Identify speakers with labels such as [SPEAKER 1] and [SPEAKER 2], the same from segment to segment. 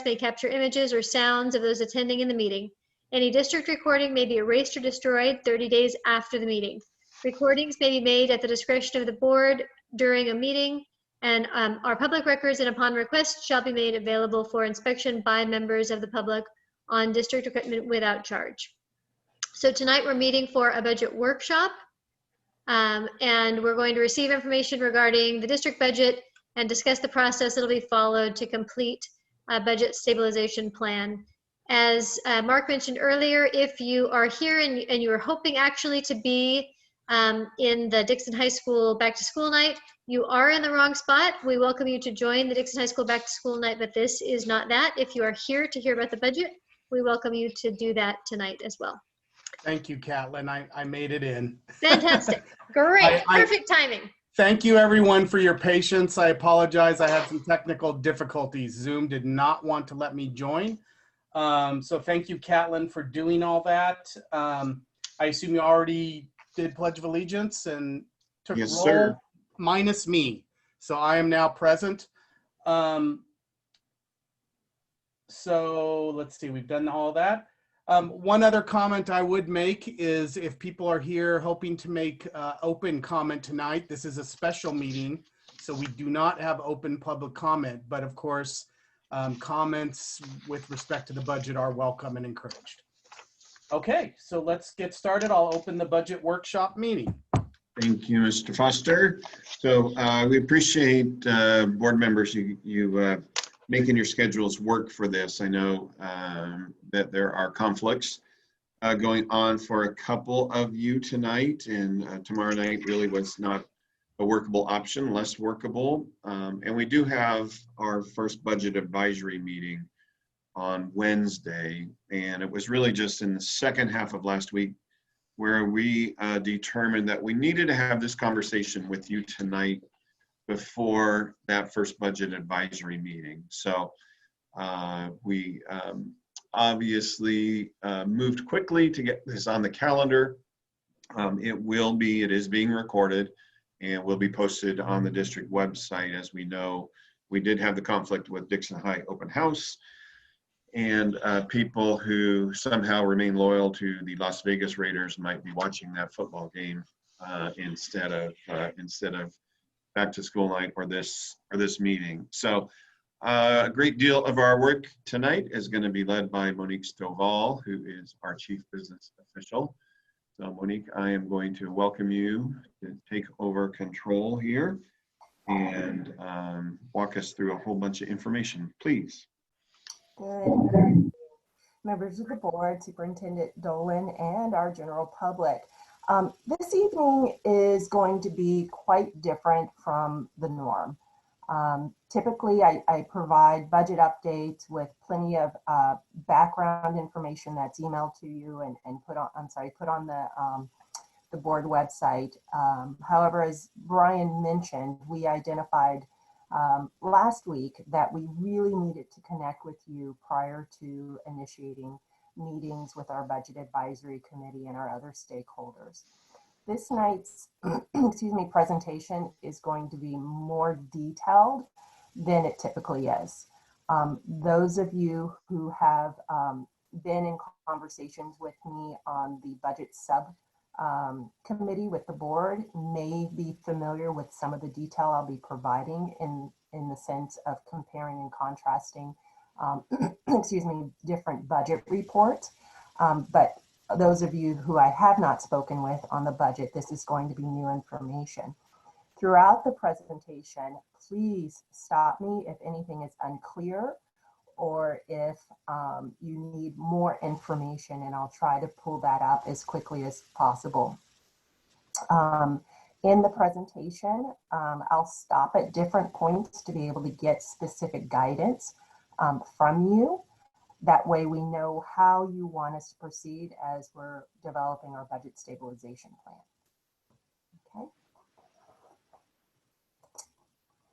[SPEAKER 1] may capture images or sounds of those attending in the meeting. Any district recording may be erased or destroyed 30 days after the meeting. Recordings may be made at the discretion of the board during a meeting, and our public records and upon request shall be made available for inspection by members of the public on district equipment without charge. So tonight we're meeting for a budget workshop, and we're going to receive information regarding the district budget and discuss the process that'll be followed to complete a budget stabilization plan. As Mark mentioned earlier, if you are here and you are hoping actually to be in the Dixon High School Back to School Night, you are in the wrong spot. We welcome you to join the Dixon High School Back to School Night, but this is not that. If you are here to hear about the budget, we welcome you to do that tonight as well.
[SPEAKER 2] Thank you, Catlin. I made it in.
[SPEAKER 1] Fantastic. Great. Perfect timing.
[SPEAKER 2] Thank you, everyone, for your patience. I apologize. I had some technical difficulties. Zoom did not want to let me join. So thank you, Catlin, for doing all that. I assume you already did Pledge of Allegiance and took
[SPEAKER 3] Yes,
[SPEAKER 2] roll,
[SPEAKER 3] sir.
[SPEAKER 2] minus me. So I am now present. So let's see, we've done all that. One other comment I would make is if people are here hoping to make open comment tonight, this is a special meeting, so we do not have open public comment, but of course, comments with respect to the budget are welcome and encouraged. Okay, so let's get started. I'll open the budget workshop meeting.
[SPEAKER 3] Thank you, Mr. Foster. So we appreciate board members, you making your schedules work for this. I know that there are conflicts going on for a couple of you tonight, and tomorrow night really was not a workable option, less workable. And we do have our first budget advisory meeting on Wednesday, and it was really just in the second half of last week where we determined that we needed to have this conversation with you tonight before that first budget advisory meeting. So we obviously moved quickly to get this on the calendar. It is being recorded and will be posted on the district website. As we know, we did have the conflict with Dixon High Open House, and people who somehow remain loyal to the Las Vegas Raiders might be watching that football game instead of Back to School Night or this meeting. So a great deal of our work tonight is going to be led by Monique Stovall, who is our Chief Business Official. So Monique, I am going to welcome you to take over control here and walk us through a whole bunch of information, please.
[SPEAKER 4] Good. Members of the board, Superintendent Dolan, and our general public. This evening is going to be quite different from the norm. Typically, I provide budget updates with plenty of background information that's emailed to you and put on the board website. However, as Brian mentioned, we identified last week that we really needed to connect with you prior to initiating meetings with our budget advisory committee and our other stakeholders. This night's presentation is going to be more detailed than it typically is. Those of you who have been in conversations with me on the budget committee with the board may be familiar with some of the detail I'll be providing in the sense of comparing and contrasting different budget reports. But those of you who I have not spoken with on the budget, this is going to be new information. Throughout the presentation, please stop me if anything is unclear or if you need more information, and I'll try to pull that up as quickly as possible. In the presentation, I'll stop at different points to be able to get specific guidance from you. That way we know how you want us to proceed as we're developing our budget stabilization plan. Okay.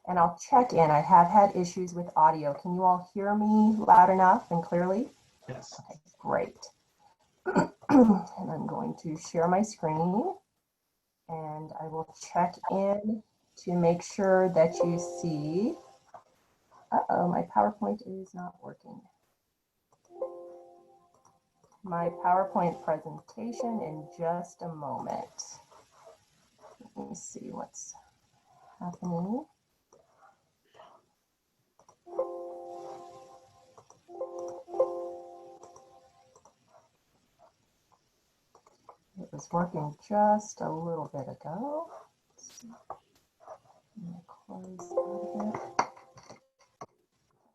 [SPEAKER 4] And I'll check in. I have had issues with audio. Can you all hear me loud enough and clearly?
[SPEAKER 2] Yes.
[SPEAKER 4] Okay, great. And I'm going to share my screen and I will check in to make sure that you see Uh-oh, my PowerPoint is not working. My PowerPoint presentation in just a moment. Let me see what's happening. It was working just a little bit ago. I'm gonna close out of it.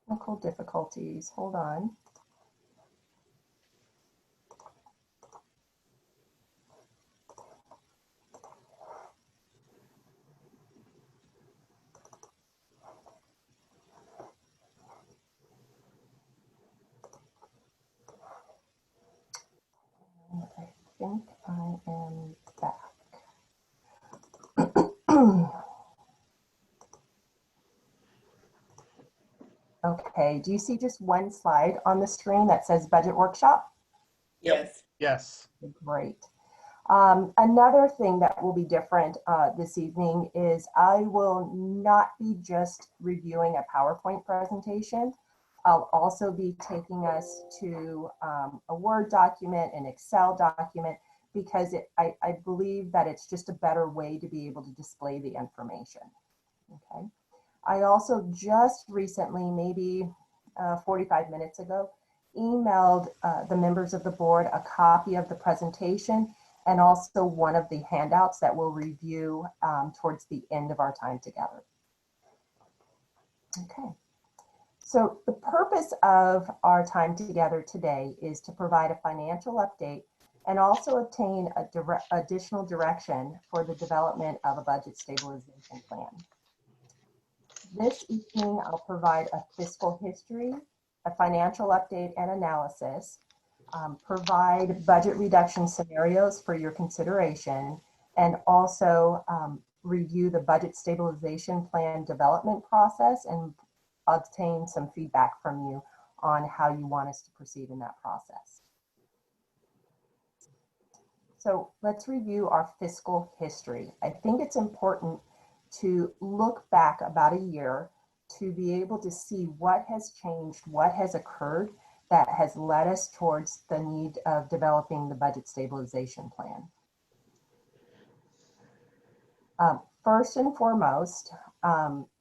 [SPEAKER 4] Technical difficulties, hold on. I think I am back. Okay, do you see just one slide on the screen that says budget workshop?
[SPEAKER 5] Yes.
[SPEAKER 2] Yes.
[SPEAKER 4] Great. Another thing that will be different this evening is I will not be just reviewing a PowerPoint presentation. I'll also be taking us to a Word document, an Excel document, because I believe that it's just a better way to be able to display the information. Okay. I also just recently, maybe 45 minutes ago, emailed the members of the board a copy of the presentation and also one of the handouts that we'll review towards the end of our time together. Okay. So the purpose of our time together today is to provide a financial update and also obtain additional direction for the development of a budget stabilization plan. This evening, I'll provide a fiscal history, a financial update and analysis, provide budget reduction scenarios for your consideration, and also review the budget stabilization plan development process and obtain some feedback from you on how you want us to proceed in that process. So let's review our fiscal history. I think it's important to look back about a year to be able to see what has changed, what has occurred that has led us towards the need of developing the budget stabilization plan. First and foremost,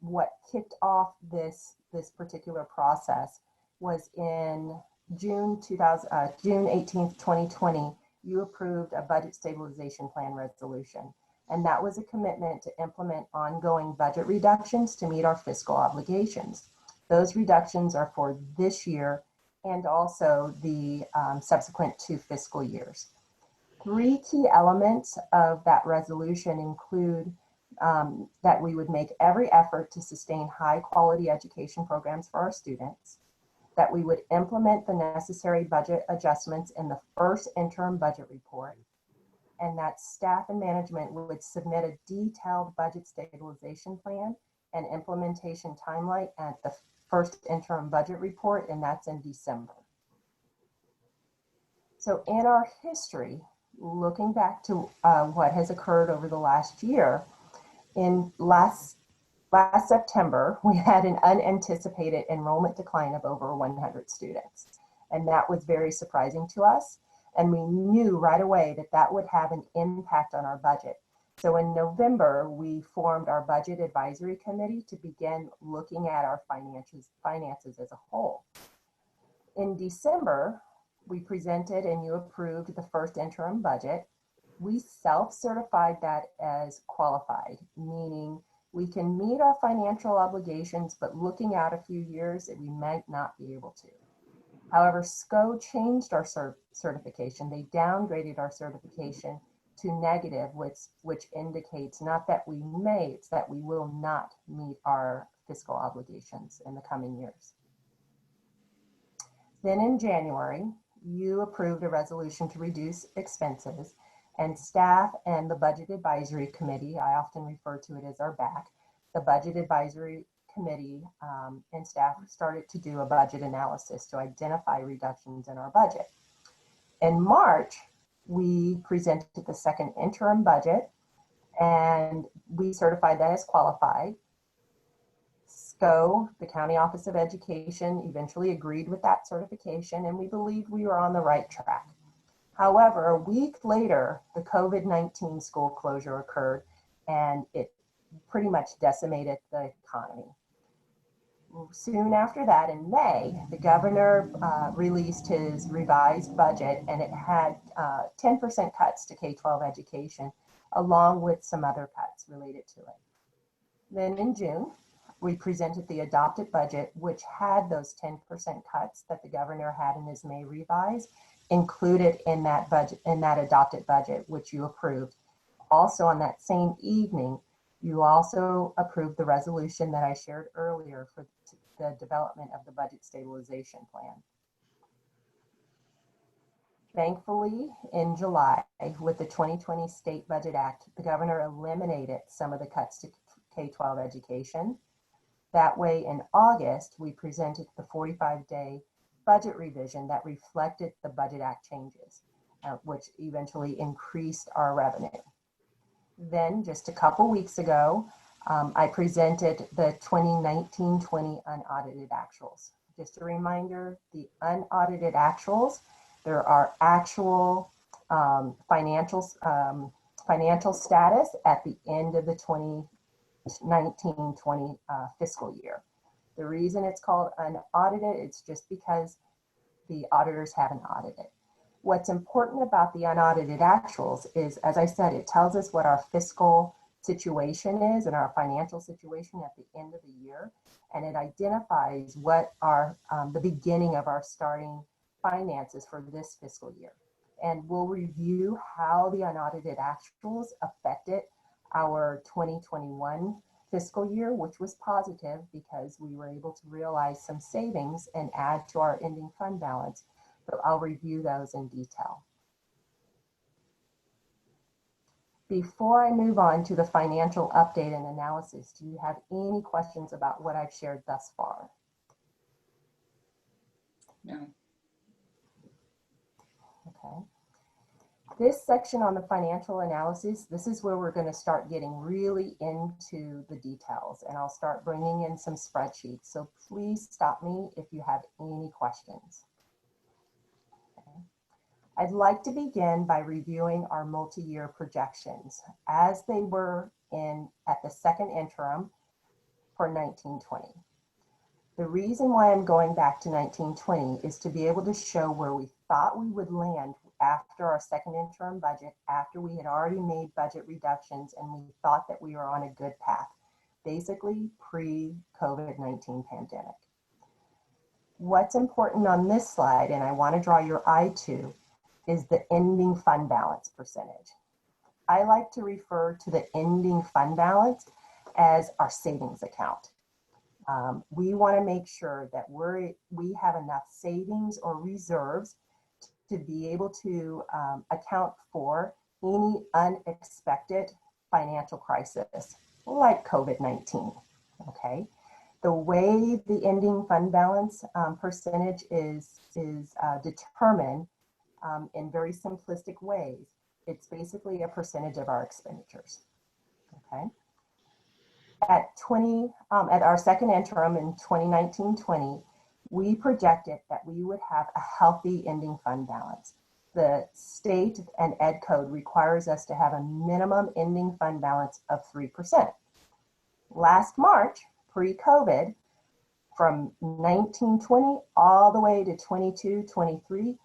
[SPEAKER 4] what kicked off this particular process was in June 18th, 2020, you approved a budget stabilization plan resolution. And that was a commitment to implement ongoing budget reductions to meet our fiscal obligations. Those reductions are for this year and also the subsequent 2 fiscal years. 3 key elements of that resolution include that we would make every effort to sustain high quality education programs for our students, that we would implement the necessary budget adjustments in the first interim budget report, and that staff and management would submit a detailed budget stabilization plan and implementation timeline at the first interim budget report, and that's in December. So in our history, looking back to what has occurred over the last year, in last September, we had an unanticipated enrollment decline of over 100 students, and that was very surprising to us. And we knew right away that that would have an impact on our budget. So in November, we formed our budget advisory committee to begin looking at our finances as a whole. In December, we presented and you approved the first interim budget. We self-certified that as qualified, meaning we can meet our financial obligations, but looking out a few years, we might not be able to. However, SCO changed our certification. They downgraded our certification to negative, which indicates not that we may, it's that we will not meet our fiscal obligations in the coming years. Then in January, you approved a resolution to reduce expenses, and staff and the Budget Advisory Committee, I often refer to it as our BAC, the Budget Advisory Committee and staff started to do a budget analysis to identify reductions in our budget. In March, we presented the second interim budget and we certified that as qualified. go, the County Office of Education eventually agreed with that certification, and we believed we were on the right track. However, a week later, the COVID-19 school closure occurred, and it pretty much decimated the economy. Soon after that, in May, the governor released his revised budget, and it had 10% cuts to K-12 education, along with some other cuts related to it. Then in June, we presented the adopted budget, which had those 10% cuts that the governor had in his May revise included in that budget, in that adopted budget, which you approved. Also, on that same evening, you also approved the resolution that I shared earlier for the development of the budget stabilization plan. Thankfully, in July, with the 2020 State Budget Act, the governor eliminated some of the cuts to K-12 education. That way, in August, we presented the 45-day budget revision that reflected the Budget Act changes, which eventually increased our revenue. Then, just a couple weeks ago, I presented the 2019-20 unaudited actuals. Just a reminder, the unaudited actuals, there are actual financial status at the end of the 2019-20 fiscal year. The reason it's called unaudited, it's just because the auditors haven't audited. What's important about the unaudited actuals is, as I said, it tells us what our fiscal situation is and our financial situation at the end of the year, and it identifies what are the beginning of our starting finances for this fiscal year. And we'll review how the unaudited actuals affected our 2021 fiscal year, which was positive because we were able to realize some savings and add to our ending fund balance. But I'll review those in detail. Before I move on to the financial update and analysis, do you have any questions about what I've shared thus far?
[SPEAKER 5] No.
[SPEAKER 4] Okay. This section on the financial analysis, this is where we're going to start getting really into the details, and I'll start bringing in some spreadsheets. So please stop me if you have any questions. Okay. I'd like to begin by reviewing our multi-year projections as they were at the second interim for 1920. The reason why I'm going back to 1920 is to be able to show where we thought we would land after our second interim budget, after we had already made budget reductions and we thought that we were on a good path, basically pre-COVID-19 pandemic. What's important on this slide, and I want to draw your eye to, is the ending fund balance percentage. I like to refer to the ending fund balance as our savings account. We want to make sure that we have enough savings or reserves to be able to account for any unexpected financial crisis like COVID-19, okay? The way the ending fund balance percentage is determined in very simplistic ways. It's basically a percentage of our expenditures, okay? At our second interim in 2019-20, we projected that we would have a healthy ending fund balance. The state and Ed Code requires us to have a minimum ending fund balance of 3%. Last March, pre-COVID, from 1920 all the way to 22-23,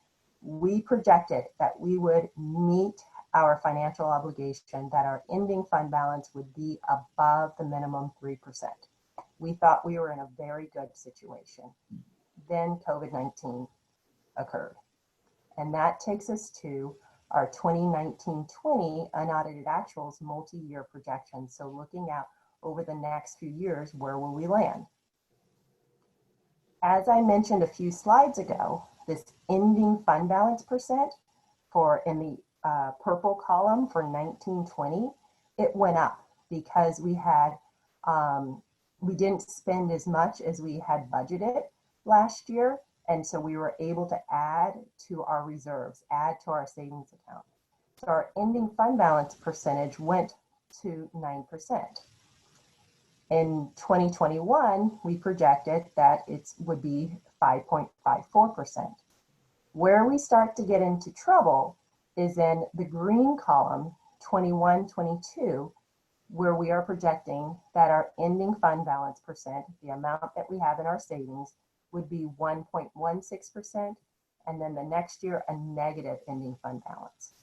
[SPEAKER 4] we projected that we would meet our financial obligation, that our ending fund balance would be above the minimum 3%. We thought we were in a very good situation. Then COVID-19 occurred. And that takes us to our 2019-20 unaudited actuals multi-year projections. So looking out over the next few years, where will we land? As I mentioned a few slides ago, this ending fund balance percent in the purple column for 1920, it went up because we didn't spend as much as we had budgeted last year, and so we were able to add to our reserves, add to our savings account. So our ending fund balance percentage went to 9%. In 2021, we projected that it would be 5.54%. Where we start to get into trouble is in the green column, 21-22, where we are projecting that our ending fund balance percent, the amount that we have in our savings, would be 1.16%, and then the next year a negative ending fund balance.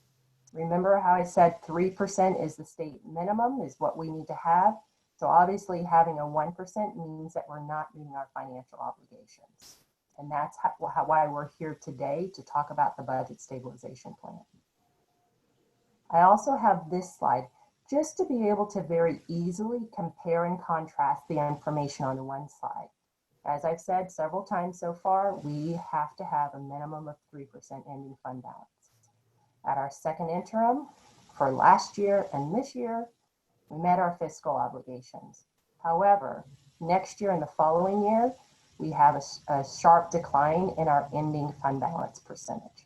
[SPEAKER 4] Remember how I said 3% is the state minimum, is what we need to have? So obviously having a 1% means that we're not meeting our financial obligations. And that's why we're here today, to talk about the budget stabilization plan. I also have this slide just to be able to very easily compare and contrast the information on one slide. As I've said several times so far, we have to have a minimum of 3% ending fund balance. At our second interim for last year and this year, we met our fiscal obligations. However, next year and the following year, we have a sharp decline in our ending fund balance percentage.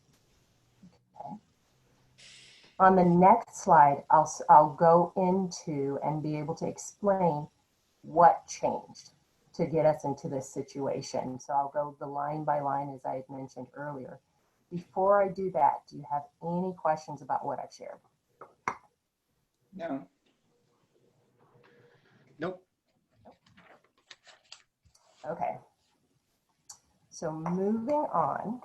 [SPEAKER 4] Okay. On the next slide, I'll go into and be able to explain what changed to get us into this situation. So I'll go the line by line, as I had mentioned earlier. Before I do that, do you have any questions about what I've shared?
[SPEAKER 5] No.
[SPEAKER 2] Nope.
[SPEAKER 4] Okay. So moving on,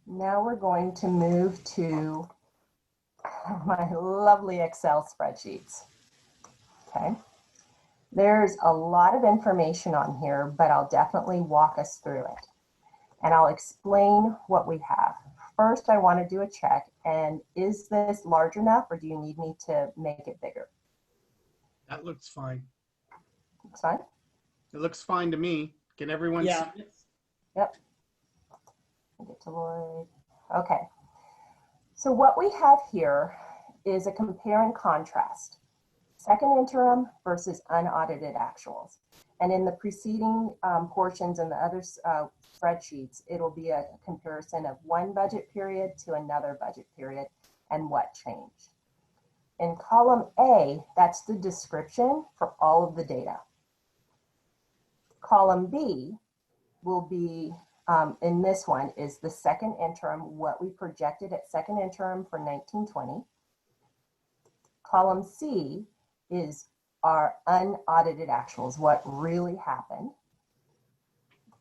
[SPEAKER 4] now we're going to move to my lovely Excel spreadsheets. Okay. There's a lot of information on here, but I'll definitely walk us through it. And I'll explain what we have. First, I want to do a check. And is this large enough, or do you need me to make it bigger?
[SPEAKER 2] That looks fine.
[SPEAKER 4] Looks fine?
[SPEAKER 2] It looks fine to me. Can everyone
[SPEAKER 5] Yeah.
[SPEAKER 2] see it?
[SPEAKER 4] Yep. I'll get to Lloyd. Okay. So what we have here is a compare and contrast. Second interim versus unaudited actuals. And in the preceding portions and the other spreadsheets, it'll be a comparison of one budget period to another budget period and what changed. In column A, that's the description for all of the data. Column B will be, in this one, is the second interim, what we projected at second interim for 1920. Column C is our unaudited actuals, what really happened.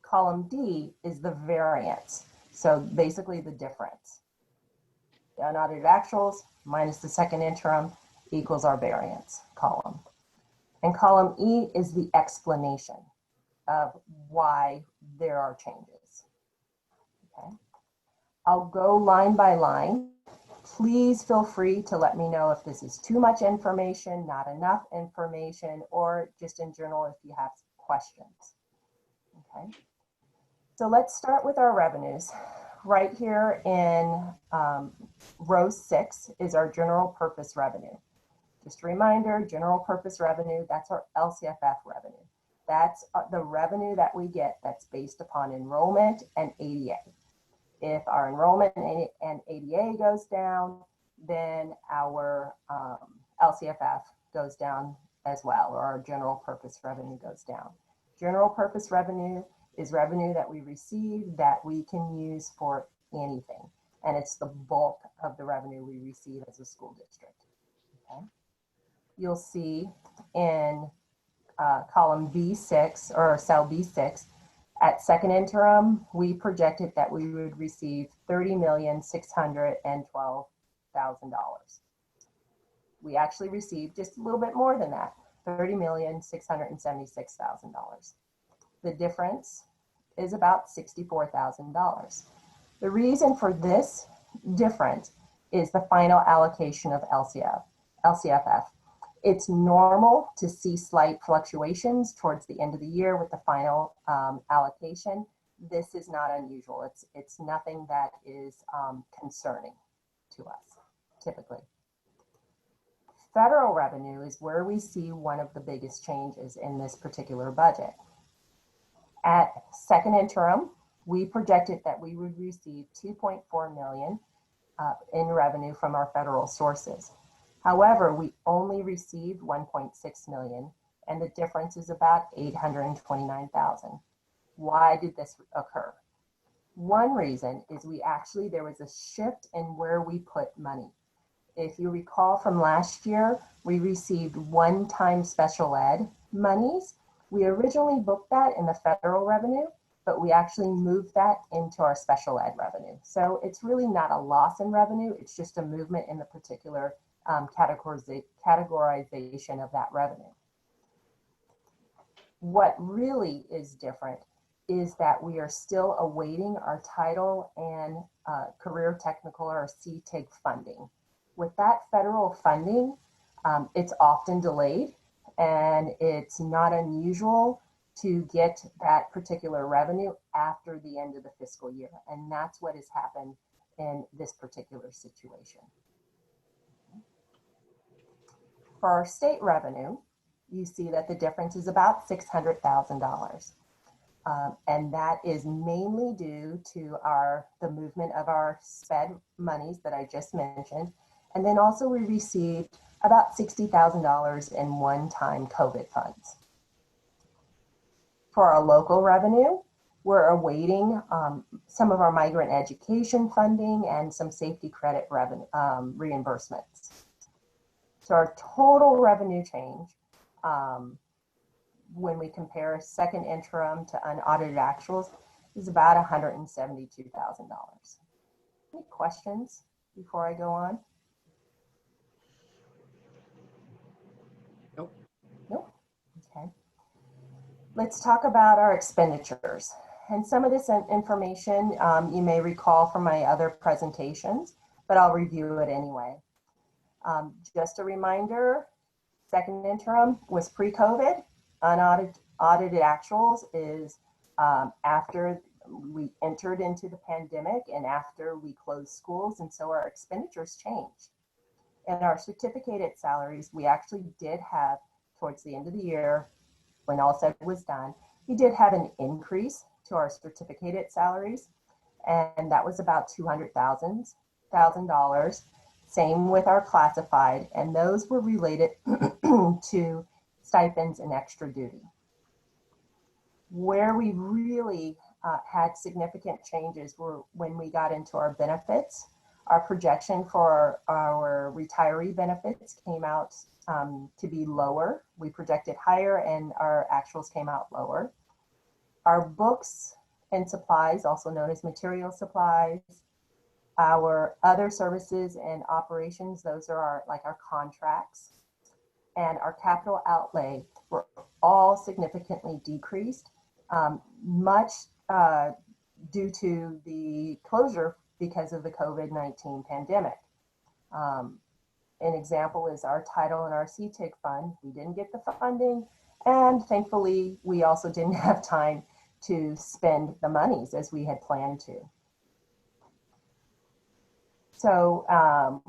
[SPEAKER 4] Column D is the variance, so basically the difference. The unaudited actuals minus the second interim equals our variance column. And column E is the explanation of why there are changes. Okay. I'll go line by line. Please feel free to let me know if this is too much information, not enough information, or just in general if you have questions. Okay. So let's start with our revenues. Right here in row 6 is our general purpose revenue. Just a reminder, general purpose revenue, that's our LCFF revenue. That's the revenue that we get that's based upon enrollment and ADA. If our enrollment and ADA goes down, then our LCFF goes down as well, or our general purpose revenue goes down. General purpose revenue is revenue that we receive that we can use for anything. And it's the bulk of the revenue we receive as a school district. Okay. You'll see in column B6 or cell B6, at second interim, we projected that we would receive $30,612,000. We actually received just a little bit more than that, $30,676,000. The difference is about $64,000. The reason for this difference is the final allocation of LCFF. It's normal to see slight fluctuations towards the end of the year with the final allocation. This is not unusual. It's nothing that is concerning to us, typically. Federal revenue is where we see one of the biggest changes in this particular budget. At second interim, we projected that we would receive $2.4 million in revenue from our federal sources. However, we only received $1.6 million, and the difference is about $829,000. Why did this occur? One reason is there was a shift in where we put money. If you recall from last year, we received one-time special ed monies. We originally booked that in the federal revenue, but we actually moved that into our special ed revenue. So it's really not a loss in revenue, it's just a movement in the particular categorization of that revenue. What really is different is that we are still awaiting our title and career technical or CTIG funding. With that federal funding, it's often delayed, and it's not unusual to get that particular revenue after the end of the fiscal year. And that's what has happened in this particular situation. For our state revenue, you see that the difference is about $600,000. And that is mainly due to the movement of our SPED monies that I just mentioned. And then also we received about $60,000 in one-time COVID funds. For our local revenue, we're awaiting some of our migrant education funding and some safety credit revenue reimbursements. So our total revenue change when we compare second interim to unaudited actuals is about $172,000. Any questions before I go on?
[SPEAKER 2] Nope.
[SPEAKER 4] Nope. Okay. Let's talk about our expenditures. And some of this information you may recall from my other presentations, but I'll review it anyway. Just a reminder, second interim was pre-COVID. Unaudited actuals is after we entered into the pandemic and after we closed schools, and so our expenditures changed. And our certificated salaries, we actually did have, towards the end of the year, when all said was done, we did have an increase to our certificated salaries, and that was about $200,000. Same with our classified, and those were related to stipends and extra duty. Where we really had significant changes were when we got into our benefits. Our projection for our retiree benefits came out to be lower. We projected higher and our actuals came out lower. Our books and supplies, also known as material supplies, our other services and operations, those are our contracts, and our capital outlay were all significantly decreased, much due to the closure because of the COVID-19 pandemic. An example is our title and our CTIG fund. We didn't get the funding, and thankfully we also didn't have time to spend the monies as we had planned to. So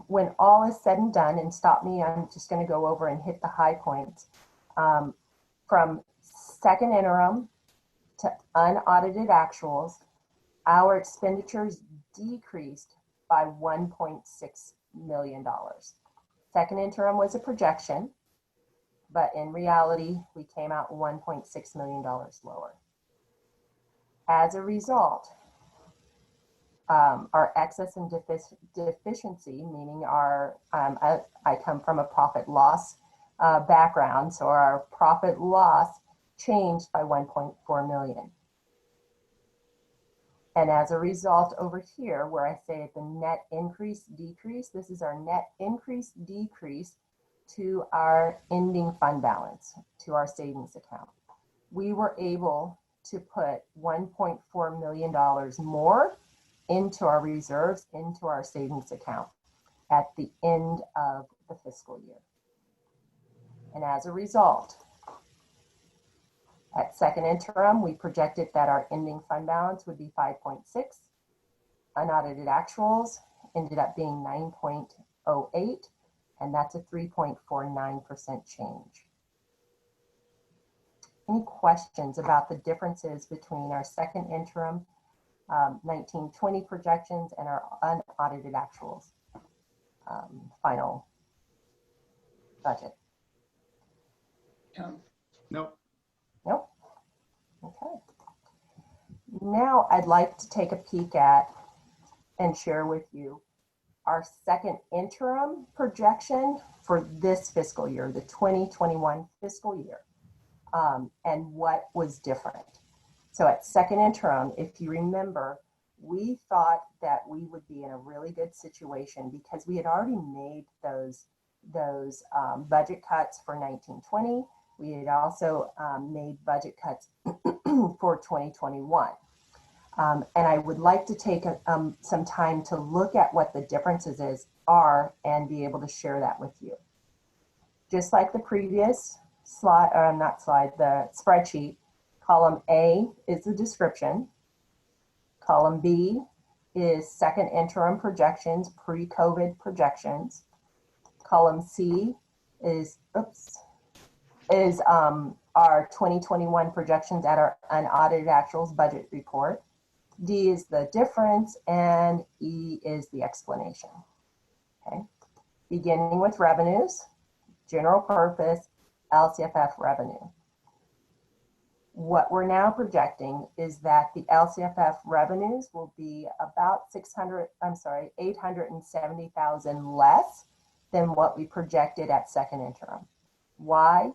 [SPEAKER 4] when all is said and done, and stop me, I'm just going to go over and hit the high points. From second interim to unaudited actuals, our expenditures decreased by $1.6 million. Second interim was a projection, but in reality, we came out $1.6 million lower. As a result, our excess and deficiency, meaning I come from a profit loss background, so our profit loss changed by 1.4 million. And as a result over here, where I say the net increase decrease, this is our net increase decrease to our ending fund balance, to our savings account. We were able to put $1.4 million more into our reserves, into our savings account at the end of the fiscal year. And as a result, at second interim, we projected that our ending fund balance would be 5.6. Unaudited actuals ended up being 9.08, and that's a 3.49% change. Any questions about the differences between our second interim 19-20 projections and our unaudited actuals final budget?
[SPEAKER 2] Nope.
[SPEAKER 4] Nope. Okay. Now I'd like to take a peek at and share with you our second interim projection for this fiscal year, the 2021 fiscal year, and what was different. So at second interim, if you remember, we thought that we would be in a really good situation because we had already made those budget cuts for 1920. We had also made budget cuts for 2021. And I would like to take some time to look at what the differences are and be able to share that with you. Just like the previous slide, or not slide, the spreadsheet, column A is the description. Column B is second interim projections, pre-COVID projections. Column C is, our 2021 projections at our unaudited actuals budget report. D is the difference, and E is the explanation. Okay, beginning with revenues, general purpose, LCFF revenue. What we're now projecting is that the LCFF revenues will be about 870,000 less than what we projected at second interim. Why?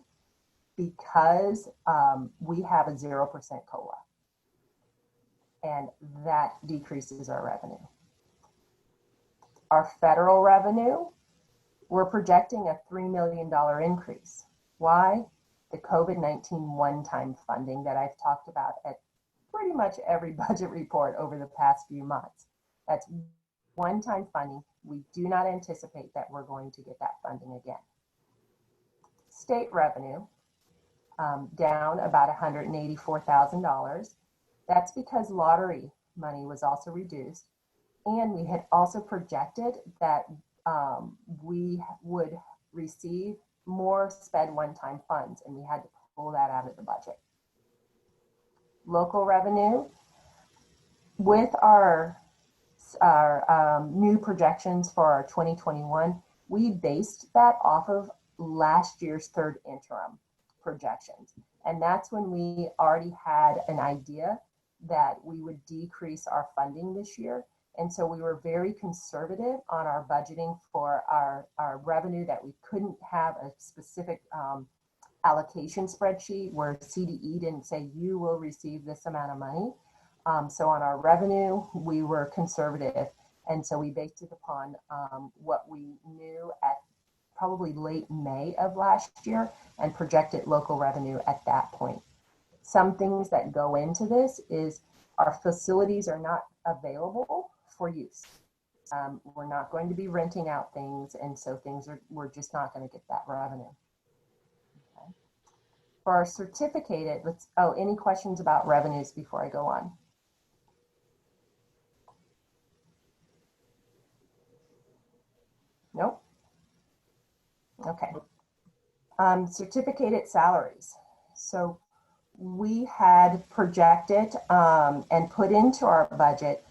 [SPEAKER 4] Because we have a 0% COLA, and that decreases our revenue. Our federal revenue, we're projecting a $3 million increase. Why? The COVID-19 one-time funding that I've talked about at pretty much every budget report over the past few months. That's one-time funding. We do not anticipate that we're going to get that funding again. State revenue, down about $184,000. That's because lottery money was also reduced. And we had also projected that we would receive more SPED one-time funds, and we had to pull that out of the budget. Local revenue, with our new projections for our 2021, we based that off of last year's third interim projections. And that's when we already had an idea that we would decrease our funding this year. And so we were very conservative on our budgeting for our revenue, that we couldn't have a specific allocation spreadsheet where CDE didn't say you will receive this amount of money. So on our revenue, we were conservative. And so we based it upon what we knew at probably late May of last year and projected local revenue at that point. Some things that go into this is our facilities are not available for use. We're not going to be renting out things, and so we're just not going to get that revenue. Okay. For our certificated, any questions about revenues before I go on? Nope. Okay. Certificated salaries. So we had projected and put into our budget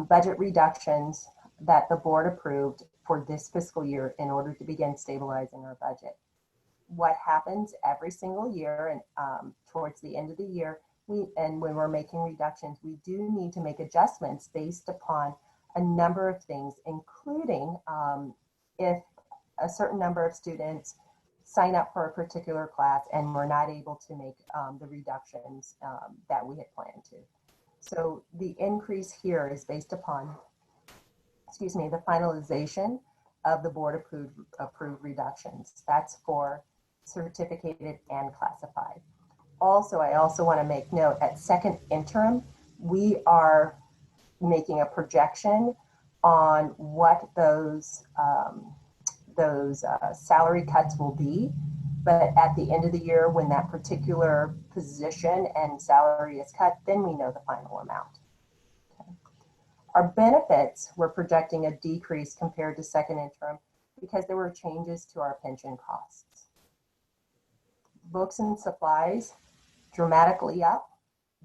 [SPEAKER 4] budget reductions that the board approved for this fiscal year in order to begin stabilizing our budget. What happens every single year and towards the end of the year, when we're making reductions, we do need to make adjustments based upon a number of things, including if a certain number of students sign up for a particular class and we're not able to make the reductions that we had planned to. So the increase here is based upon, the finalization of the board approved reductions. That's for certificated and classified. Also, I also want to make note, at second interim, we are making a projection on what those salary cuts will be. But at the end of the year, when that particular position and salary is cut, then we know the final amount. Okay. Our benefits, we're projecting a decrease compared to second interim because there were changes to our pension costs. Books and supplies dramatically up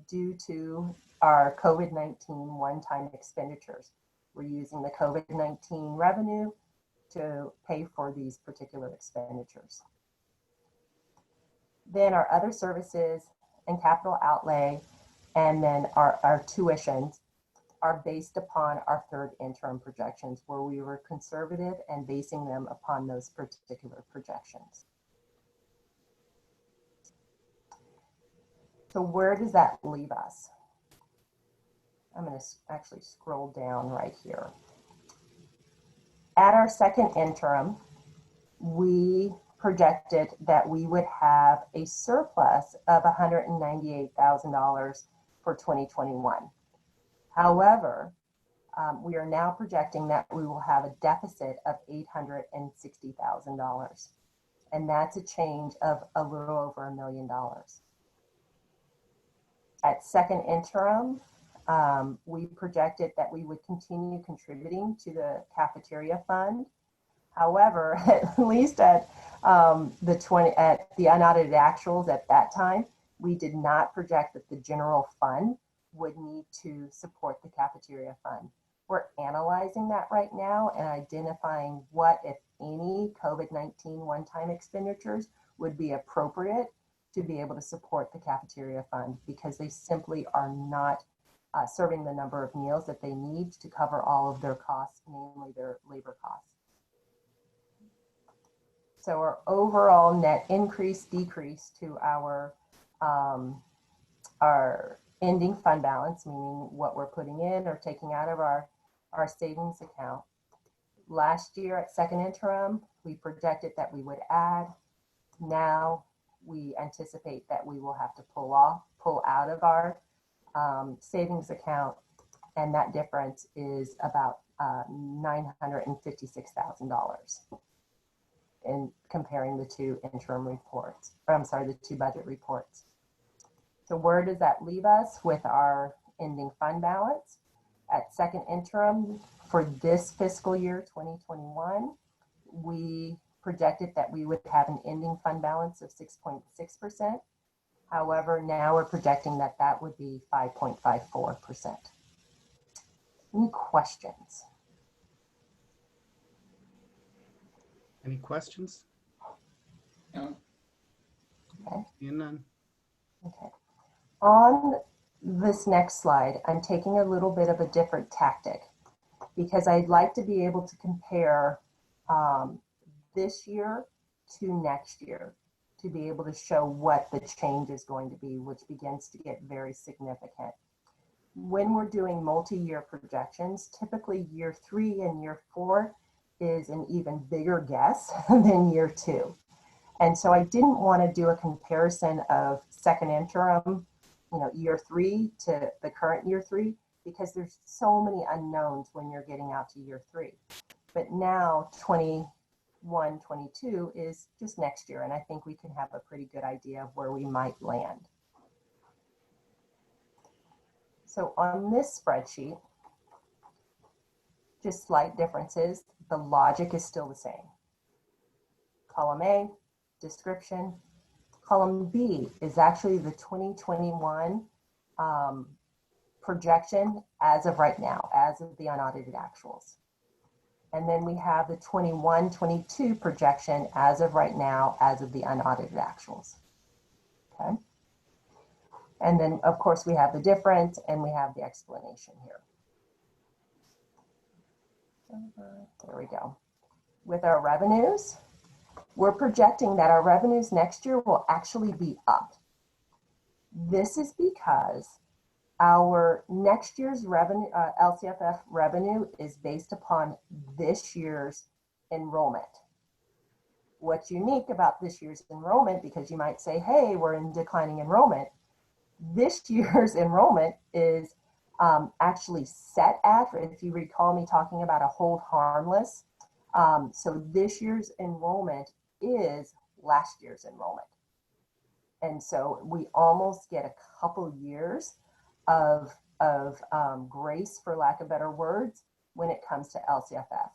[SPEAKER 4] due to our COVID-19 one-time expenditures. We're using the COVID-19 revenue to pay for these particular expenditures. Then our other services and capital outlay, and then our tuitions are based upon our third interim projections, where we were conservative and basing them upon those particular projections. So where does that leave us? I'm going to actually scroll down right here. At our second interim, we projected that we would have a surplus of $198,000 for 2021. However, we are now projecting that we will have a deficit of $860,000. And that's a change of a little over $1 million. At second interim, we projected that we would continue contributing to the cafeteria fund. However, at least at the unaudited actuals at that time, we did not project that the general fund would need to support the cafeteria fund. We're analyzing that right now and identifying what, if any, COVID-19 one-time expenditures would be appropriate to be able to support the cafeteria fund, because they simply are not serving the number of meals that they need to cover all of their costs, namely their labor costs. So our overall net decrease to our ending fund balance, meaning what we're putting in or taking out of our savings account. Last year at second interim, we projected that we would add. Now we anticipate that we will have to pull out of our savings account, and that difference is about $956,000 in comparing the two interim reports, or I'm sorry, the two budget reports. So where does that leave us with our ending fund balance? At second interim for this fiscal year 2021, we projected that we would have an ending fund balance of 6.6%. However, now we're projecting that that would be 5.54%. Any questions?
[SPEAKER 2] Any questions?
[SPEAKER 5] No.
[SPEAKER 4] Okay.
[SPEAKER 2] Seeing none.
[SPEAKER 4] Okay. On this next slide, I'm taking a little bit of a different tactic because I'd like to be able to compare this year to next year to be able to show what the change is going to be, which begins to get very significant. When we're doing multi-year projections, typically year 3 and year 4 is an even bigger guess than year 2. And so I didn't want to do a comparison of second interim, year 3 to the current year 3, because there's so many unknowns when you're getting out to year 3. But now 21-22 is just next year, and I think we can have a pretty good idea of where we might land. So on this spreadsheet, just slight differences. The logic is still the same. Column A, description. Column B is actually the 2021 projection as of right now, as of the unaudited actuals. And then we have the 21-22 projection as of right now, as of the unaudited actuals. Okay. And then, of course, we have the difference and we have the explanation here. There we go. With our revenues, we're projecting that our revenues next year will actually be up. This is because our next year's revenue, LCFF revenue, is based upon this year's enrollment. What's unique about this year's enrollment, because you might say, hey, we're in declining enrollment. This year's enrollment is actually set at, if you recall me talking about a hold harmless. So this year's enrollment is last year's enrollment. And so we almost get a couple years of grace, for lack of better words, when it comes to LCFF.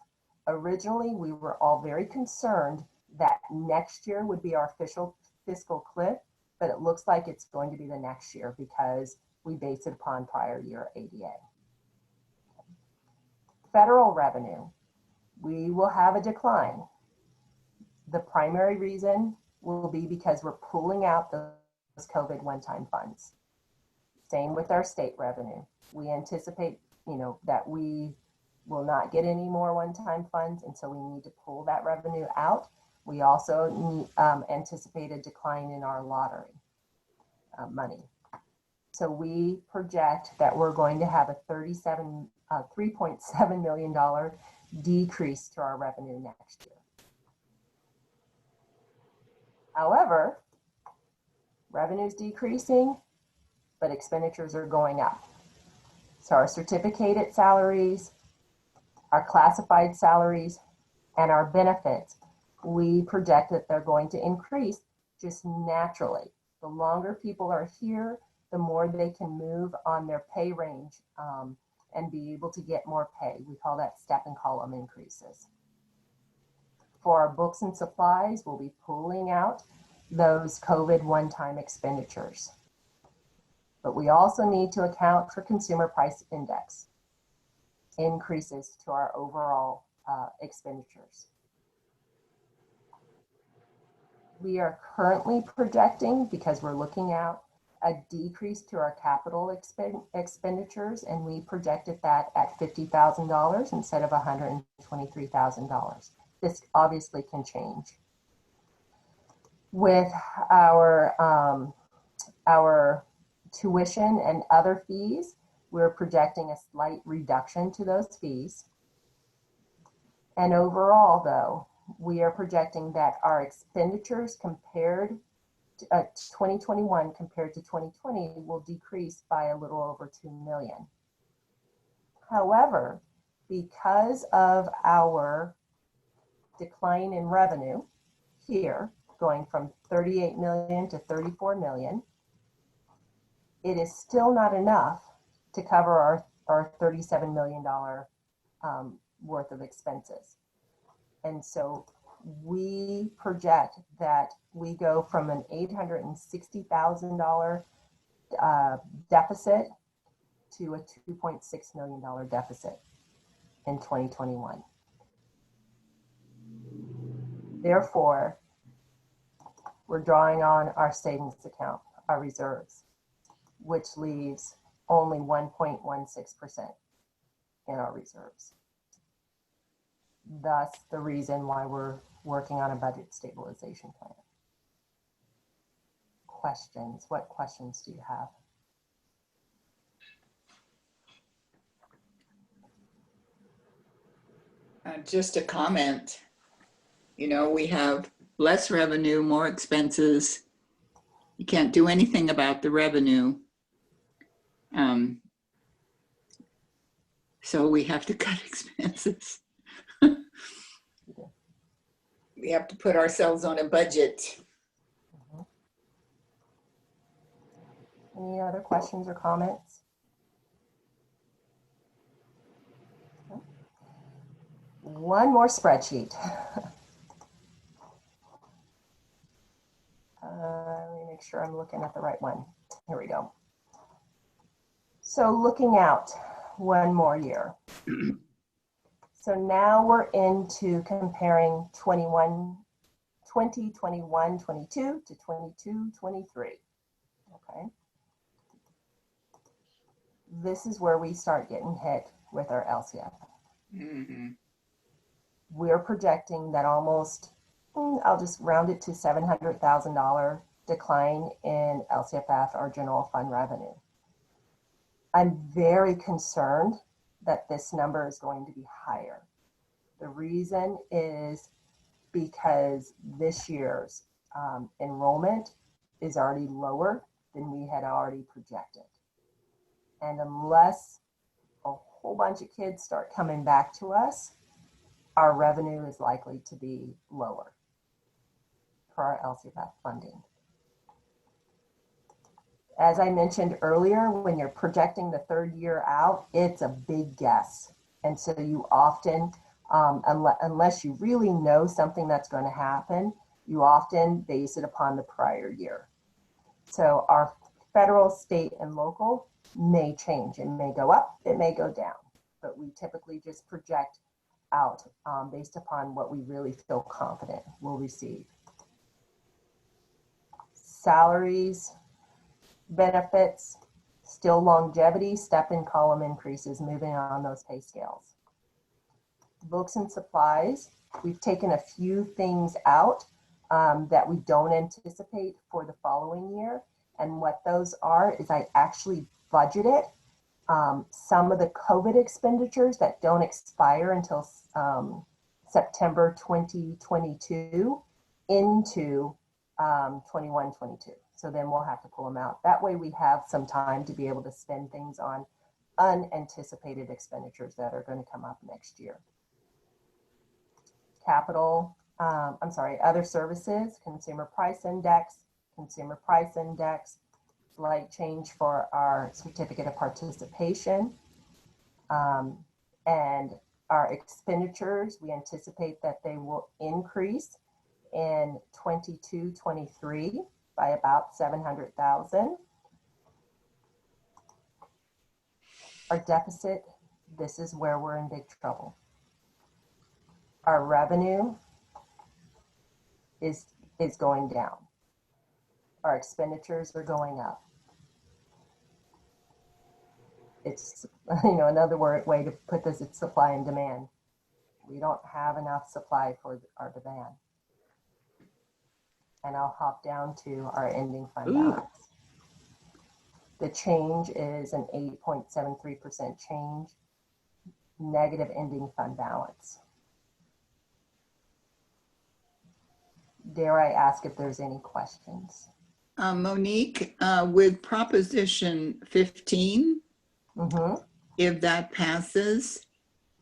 [SPEAKER 4] Originally, we were all very concerned that next year would be our official fiscal cliff, but it looks like it's going to be the next year because we base it upon prior year ADA. Federal revenue, we will have a decline. The primary reason will be because we're pulling out those COVID one-time funds. Same with our state revenue. We anticipate, that we will not get any more one-time funds, and so we need to pull that revenue out. We also anticipate a decline in our lottery money. So we project that we're going to have a $3.7 million decrease to our revenue next year. However, revenue's decreasing, but expenditures are going up. So our certificated salaries, our classified salaries, and our benefits, we project that they're going to increase just naturally. The longer people are here, the more they can move on their pay range and be able to get more pay. We call that step and column increases. For our books and supplies, we'll be pulling out those COVID one-time expenditures. But we also need to account for consumer price index increases to our overall expenditures. We are currently projecting, because we're looking out, a decrease to our capital expenditures, and we projected that at $50,000 instead of $123,000. This obviously can change. With our tuition and other fees, we're projecting a slight reduction to those fees. And overall, though, we are projecting that our expenditures compared to 2021 compared to 2020 will decrease by a little over $2 million. However, because of our decline in revenue here, going from 38 million to 34 million, it is still not enough to cover our $37 million worth of expenses. And so we project that we go from an $860,000 deficit to a $2.6 million deficit in 2021. Therefore, we're drawing on our savings account, our reserves, which leaves only 1.16% in our reserves. Thus, the reason why we're working on a budget stabilization plan. Questions? What questions do you have?
[SPEAKER 5] Just a comment. We have less revenue, more expenses. You can't do anything about the revenue. So we have to cut expenses. We have to put ourselves on a budget.
[SPEAKER 4] Any other questions or comments? One more spreadsheet. Let me make sure I'm looking at the right one. Here we go. So looking out one more year. So now we're into comparing 2021, 22 to 22, 23. Okay. This is where we start getting hit with our LCF.
[SPEAKER 5] Mm-hmm.
[SPEAKER 4] We're projecting that almost, I'll just round it to $700,000 decline in LCFF, our general fund revenue. I'm very concerned that this number is going to be higher. The reason is because this year's enrollment is already lower than we had already projected. And unless a whole bunch of kids start coming back to us, our revenue is likely to be lower for our LCFF funding. As I mentioned earlier, when you're projecting the third year out, it's a big guess. And so you often, unless you really know something that's going to happen, you often base it upon the prior year. So our federal, state, and local may change. It may go up, it may go down, but we typically just project out based upon what we really feel confident we'll receive. salaries, benefits, still longevity, step and column increases moving on those pay scales. Books and supplies, we've taken a few things out that we don't anticipate for the following year. And what those are is I actually budgeted some of the COVID expenditures that don't expire until September 2022 into 21-22. So then we'll have to pull them out. That way we have some time to be able to spend things on unanticipated expenditures that are going to come up next year. Capital, other services, consumer price index, slight change for our certificate of participation. And our expenditures, we anticipate that they will increase in 22-23 by about 700,000. Our deficit, this is where we're in big trouble. Our revenue is going down. Our expenditures are going up. It's, another way to put this, it's supply and demand. We don't have enough supply for our demand. And I'll hop down to our ending fund balance. The change is an 8.73% change, negative ending fund balance. Dare I ask if there's any questions?
[SPEAKER 5] Monique, with Proposition 15, if that passes,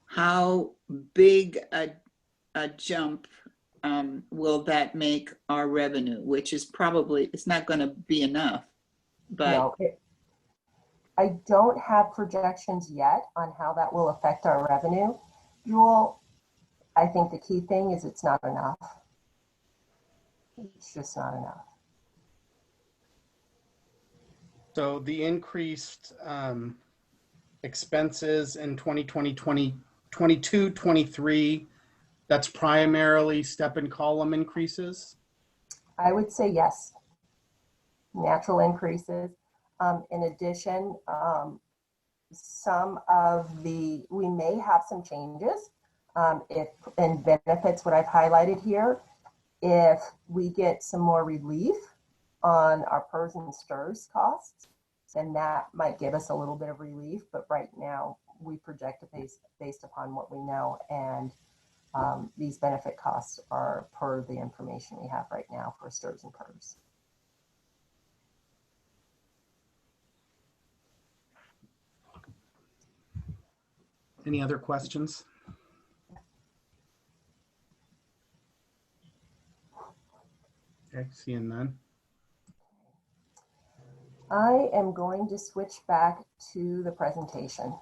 [SPEAKER 5] how big a jump will that make our revenue? Which is probably, it's not going to be enough. But
[SPEAKER 4] no, I don't have projections yet on how that will affect our revenue. Jewel, I think the key thing is it's not enough. It's just not enough.
[SPEAKER 2] So the increased expenses in 2020, 2022, 23, that's primarily step and column increases?
[SPEAKER 4] I would say yes. Natural increases. In addition, we may have some changes in benefits, what I've highlighted here. If we get some more relief on our PERS and STRS costs, then that might give us a little bit of relief. But right now, we project based upon what we know, and these benefit costs are per the information we have right now for STRS and PERS.
[SPEAKER 2] Any other questions? Okay, seeing none.
[SPEAKER 4] I am going to switch back to the presentation.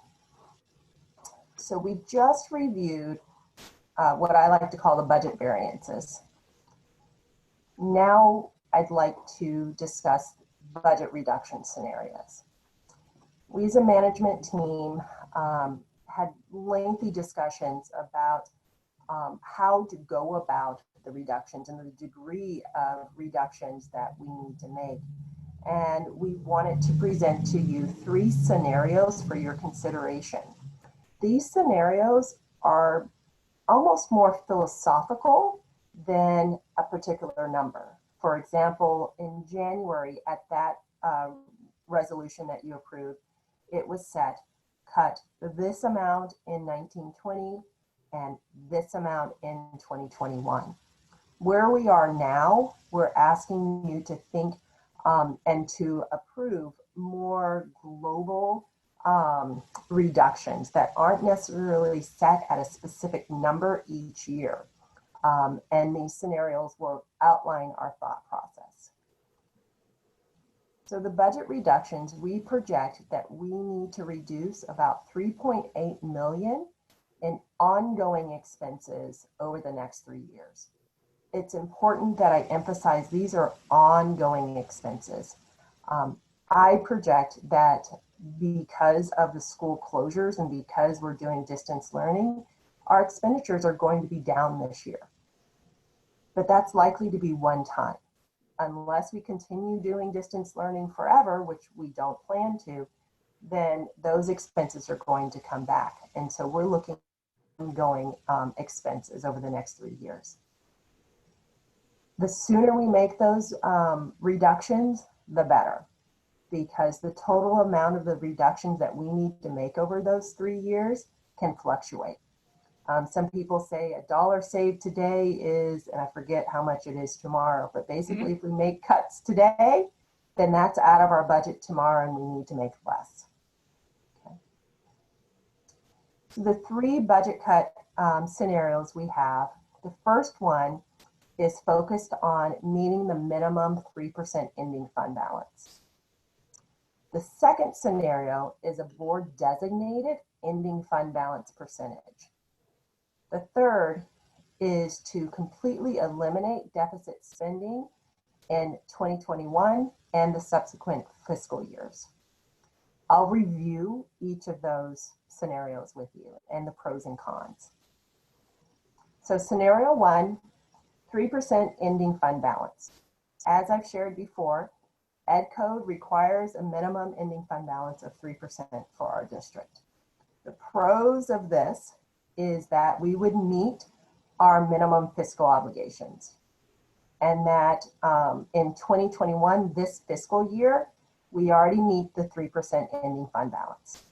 [SPEAKER 4] So we just reviewed what I like to call the budget variances. Now I'd like to discuss budget reduction scenarios. We as a management team had lengthy discussions about how to go about the reductions and the degree of reductions that we need to make. And we wanted to present to you 3 scenarios for your consideration. These scenarios are almost more philosophical than a particular number. For example, in January, at that resolution that you approved, it was set, cut this amount in 1920 and this amount in 2021. Where we are now, we're asking you to think and to approve more global reductions that aren't necessarily set at a specific number each year. And these scenarios will outline our thought process. So the budget reductions, we project that we need to reduce about 3.8 million in ongoing expenses over the next 3 years. It's important that I emphasize these are ongoing expenses. I project that because of the school closures and because we're doing distance learning, our expenditures are going to be down this year. But that's likely to be one time. unless we continue doing distance learning forever, which we don't plan to, then those expenses are going to come back. And so we're looking at ongoing expenses over the next 3 years. The sooner we make those reductions, the better, because the total amount of the reductions that we need to make over those 3 years can fluctuate. Some people say $1 saved today is, and I forget how much it is tomorrow, but basically if we make cuts today, then that's out of our budget tomorrow and we need to make less. Okay. So the 3 budget cut scenarios we have, the first one is focused on meeting the minimum 3% ending fund balance. The second scenario is a board designated ending fund balance percentage. The third is to completely eliminate deficit spending in 2021 and the subsequent fiscal years. I'll review each of those scenarios with you and the pros and cons. So scenario 1, 3% ending fund balance. As I've shared before, Ed Code requires a minimum ending fund balance of 3% for our district. The pros of this is that we would meet our minimum fiscal obligations, and that in 2021, this fiscal year, we already meet the 3% ending fund balance.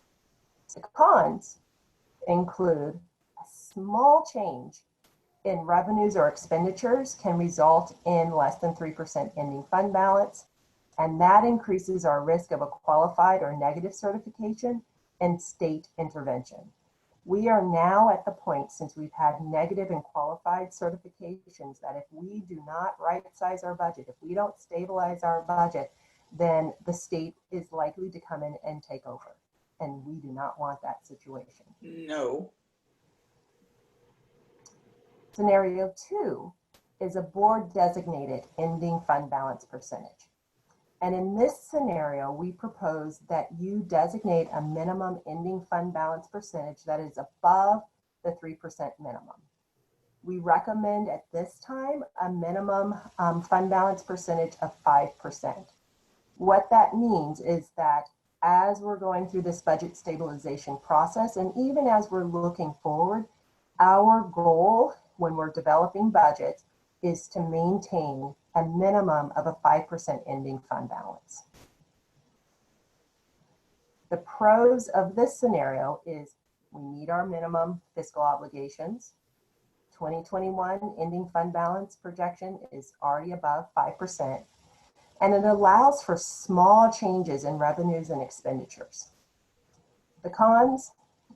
[SPEAKER 4] The cons include a small change in revenues or expenditures can result in less than 3% ending fund balance, and that increases our risk of a qualified or negative certification and state intervention. We are now at the point, since we've had negative and qualified certifications, that if we do not right size our budget, if we don't stabilize our budget, then the state is likely to come in and take over. And we do not want that situation.
[SPEAKER 5] No.
[SPEAKER 4] Scenario 2 is a board designated ending fund balance percentage. And in this scenario, we propose that you designate a minimum ending fund balance percentage that is above the 3% minimum. We recommend at this time a minimum fund balance percentage of 5%. What that means is that as we're going through this budget stabilization process, and even as we're looking forward, our goal when we're developing budgets is to maintain a minimum of a 5% ending fund balance. The pros of this scenario is we meet our minimum fiscal obligations. 2021 ending fund balance projection is already above 5%, and it allows for small changes in revenues and expenditures. The cons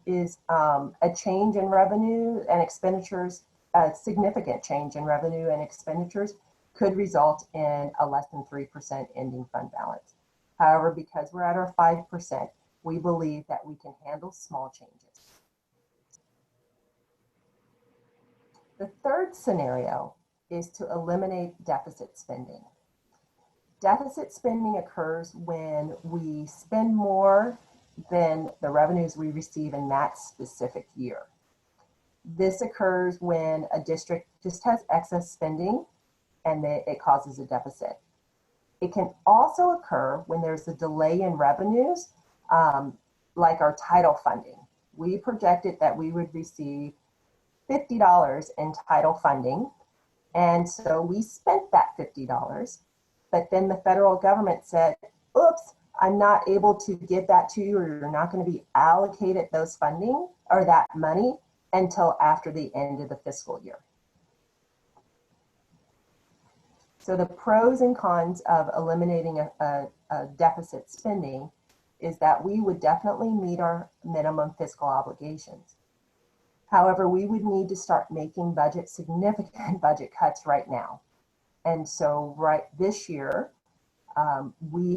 [SPEAKER 4] is a change in revenue and expenditures, a significant change in revenue and expenditures could result in a less than 3% ending fund balance. However, because we're at our 5%, we believe that we can handle small changes. The third scenario is to eliminate deficit spending. Deficit spending occurs when we spend more than the revenues we receive in that specific year. This occurs when a district just has excess spending and it causes a deficit. It can also occur when there's a delay in revenues, like our title funding. We projected that we would receive $50 in title funding, and so we spent that $50, but then the federal government said, oops, I'm not able to give that to you, or you're not going to be allocated those funding or that money until after the end of the fiscal year. So the pros and cons of eliminating a deficit spending is that we would definitely meet our minimum fiscal obligations. However, we would need to start making significant budget cuts right now. And so right this year, we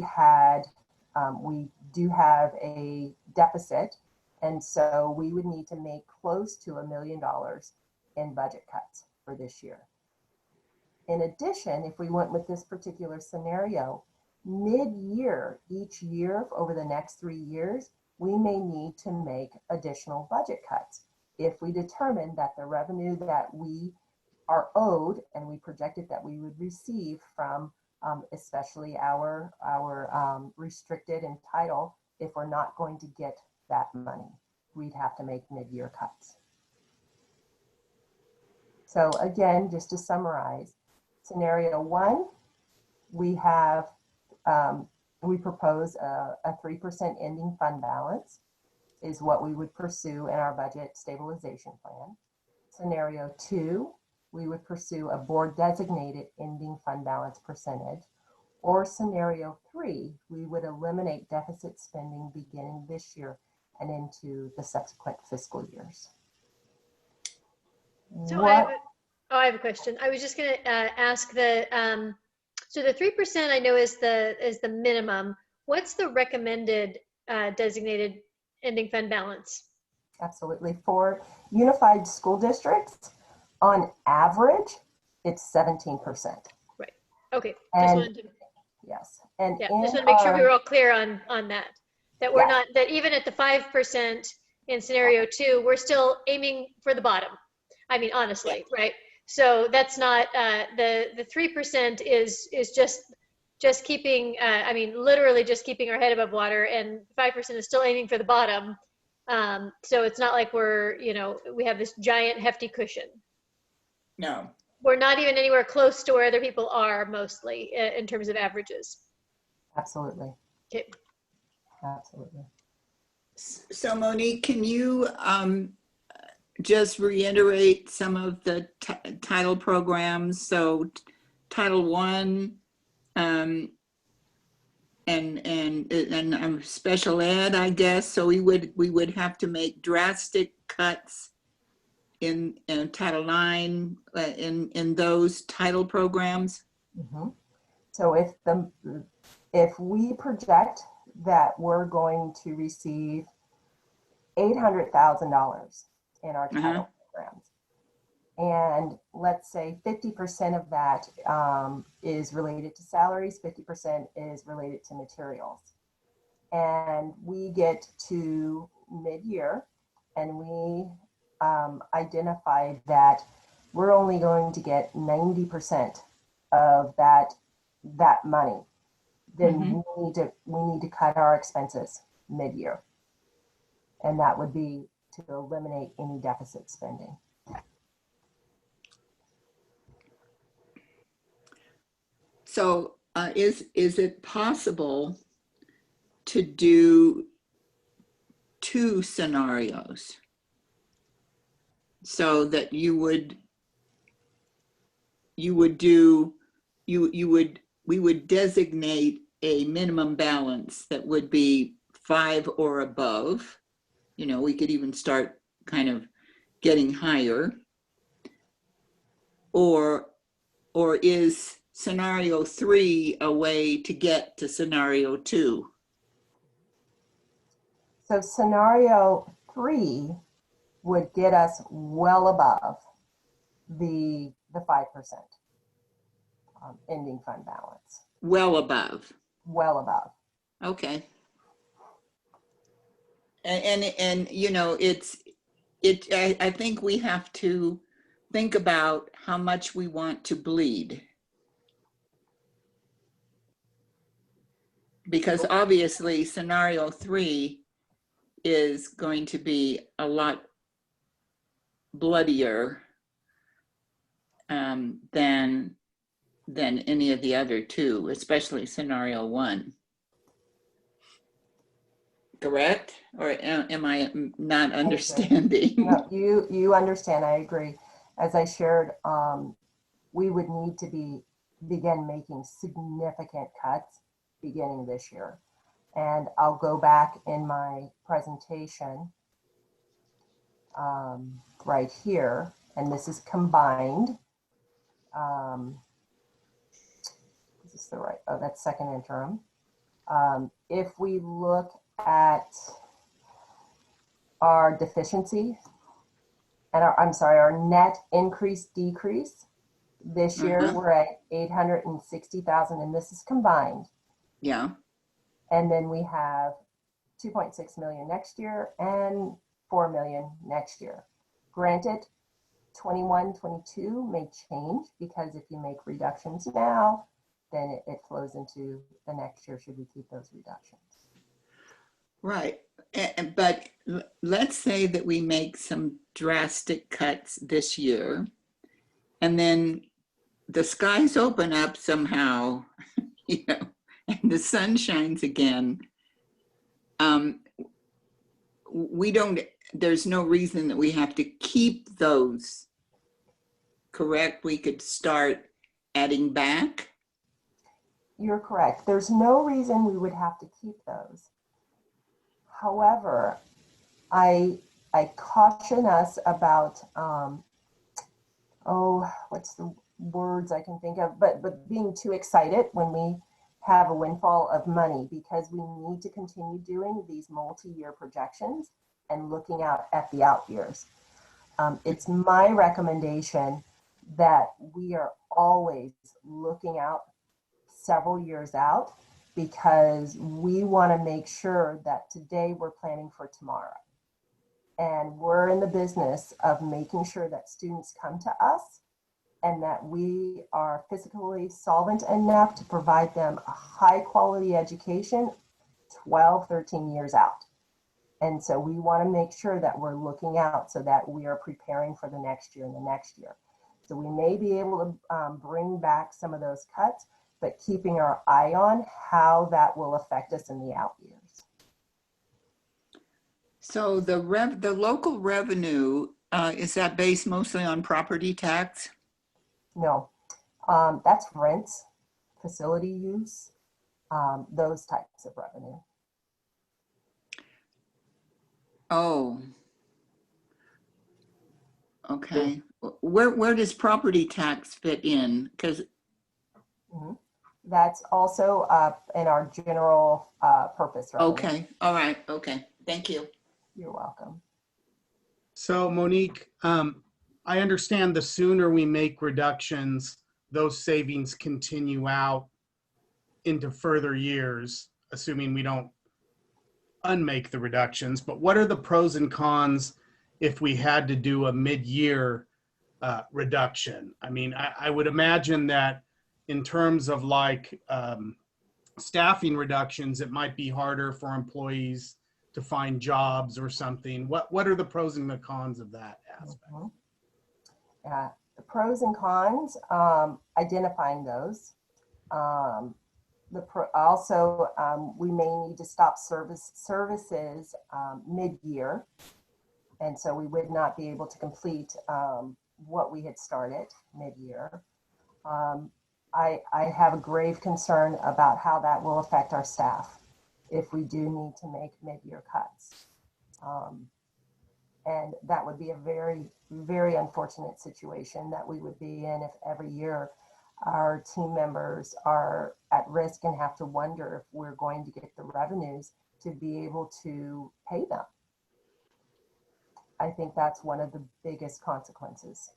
[SPEAKER 4] do have a deficit, and so we would need to make close to $1 million in budget cuts for this year. In addition, if we went with this particular scenario, mid-year, each year over the next 3 years, we may need to make additional budget cuts if we determine that the revenue that we are owed and we projected that we would receive from especially our restricted and title. If we're not going to get that money, we'd have to make mid-year cuts. So again, just to summarize, scenario 1, we have, we propose a 3% ending fund balance is what we would pursue in our budget stabilization plan. Scenario 2, we would pursue a board designated ending fund balance percentage. Or scenario 3, we would eliminate deficit spending beginning this year and into the subsequent fiscal years.
[SPEAKER 1] So I have a question. I was just going to ask so the 3% I know is the minimum. What's the recommended designated ending fund balance?
[SPEAKER 4] Absolutely. For unified school districts, on average, it's 17%.
[SPEAKER 1] Right. Okay.
[SPEAKER 4] Yes. And
[SPEAKER 1] yeah, just want to make sure we were all clear on that. That we're not, that even at the 5% in scenario 2, we're still aiming for the bottom. I mean, honestly, right? So that's not, the 3% is just keeping, I mean, literally just keeping our head above water, and 5% is still aiming for the bottom. So it's not like we're, we have this giant hefty cushion.
[SPEAKER 5] No.
[SPEAKER 1] We're not even anywhere close to where other people are mostly in terms of averages.
[SPEAKER 4] Absolutely.
[SPEAKER 1] Okay.
[SPEAKER 4] Absolutely.
[SPEAKER 5] So Monique, can you just reiterate some of the title programs? So Title I, and special ed, I guess. So we would have to make drastic cuts in Title IX in those title programs.
[SPEAKER 4] Mm-hmm. So if we project that we're going to receive $800,000 in our title programs, and let's say 50% of that is related to salaries, 50% is related to materials, and we get to mid-year and we identify that we're only going to get 90% of that money, then we need to cut our expenses mid-year, and that would be to eliminate any deficit spending.
[SPEAKER 5] So is it possible to do 2 scenarios so that we would designate a minimum balance that would be 5 or above? We could even start kind of getting higher. Or is scenario 3 a way to get to scenario 2?
[SPEAKER 4] So scenario 3 would get us well above the 5% ending fund balance.
[SPEAKER 5] Well above.
[SPEAKER 4] Well above.
[SPEAKER 5] Okay. And I think we have to think about how much we want to bleed. Because obviously scenario 3 is going to be a lot bloodier than any of the other 2, especially scenario 1. Correct? Or am I not understanding?
[SPEAKER 4] No, you understand. I agree. As I shared, we would need to begin making significant cuts beginning this year. And I'll go back in my presentation right here, and this is combined. Is this the right? Oh, that's second interim. If we look at our deficiency and our net increase decrease this year, we're at 860,000, and this is combined.
[SPEAKER 5] Yeah.
[SPEAKER 4] And then we have 2.6 million next year and 4 million next year. Granted, 21, 22 may change, because if you make reductions now, then it flows into the next year should we keep those reductions.
[SPEAKER 5] Right. But let's say that we make some drastic cuts this year, and then the skies open up somehow, you know, and the sun shines again. There's no reason that we have to keep those, correct? We could start adding back.
[SPEAKER 4] You're correct. There's no reason we would have to keep those. However, I caution us about, what's the words I can think of, but being too excited when we have a windfall of money, because we need to continue doing these multi-year projections and looking out at the out years. It's my recommendation that we are always looking out several years out, because we want to make sure that today we're planning for tomorrow. And we're in the business of making sure that students come to us and that we are physically solvent enough to provide them a high quality education 12, 13 years out. And so we want to make sure that we're looking out so that we are preparing for the next year and the next year. So we may be able to bring back some of those cuts, but keeping our eye on how that will affect us in the out years.
[SPEAKER 5] So the local revenue, is that based mostly on property tax?
[SPEAKER 4] No, that's rents, facility use, those types of revenue.
[SPEAKER 5] Oh. Okay. Where does property tax fit in? Because
[SPEAKER 4] that's also in our general purpose revenue.
[SPEAKER 5] Okay. All right. Okay. Thank you.
[SPEAKER 4] You're welcome.
[SPEAKER 2] So Monique, I understand the sooner we make reductions, those savings continue out into further years, assuming we don't unmake the reductions. But what are the pros and cons if we had to do a mid-year reduction? I mean, I would imagine that in terms of like staffing reductions, it might be harder for employees to find jobs or something. What are the pros and the cons of that aspect?
[SPEAKER 4] The pros and cons, identifying those. Also, we may need to stop services mid-year, and so we would not be able to complete what we had started mid-year. I have a grave concern about how that will affect our staff if we do need to make mid-year cuts. And that would be a very, very unfortunate situation that we would be in if every year our team members are at risk and have to wonder if we're going to get the revenues to be able to pay them. I think that's one of the biggest consequences.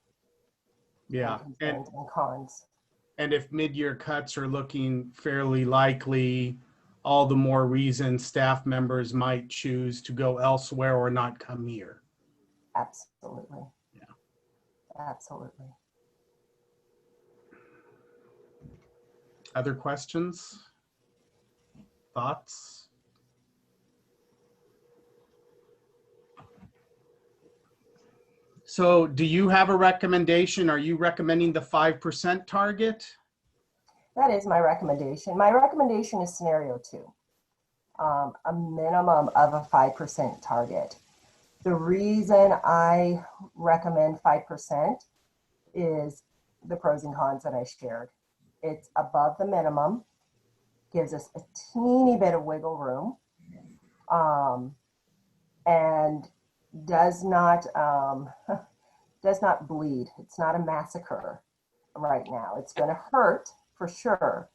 [SPEAKER 2] Yeah,
[SPEAKER 4] and cons.
[SPEAKER 2] And if mid-year cuts are looking fairly likely, all the more reason staff members might choose to go elsewhere or not come here.
[SPEAKER 4] Absolutely.
[SPEAKER 2] Yeah.
[SPEAKER 4] Absolutely.
[SPEAKER 2] Other questions? Thoughts? So do you have a recommendation? Are you recommending the 5% target?
[SPEAKER 4] That is my recommendation. My recommendation is scenario 2, a minimum of a 5% target. The reason I recommend 5% is the pros and cons that I shared. It's above the minimum, gives us a teeny bit of wiggle room, and does not bleed. It's not a massacre right now. It's going to hurt for sure,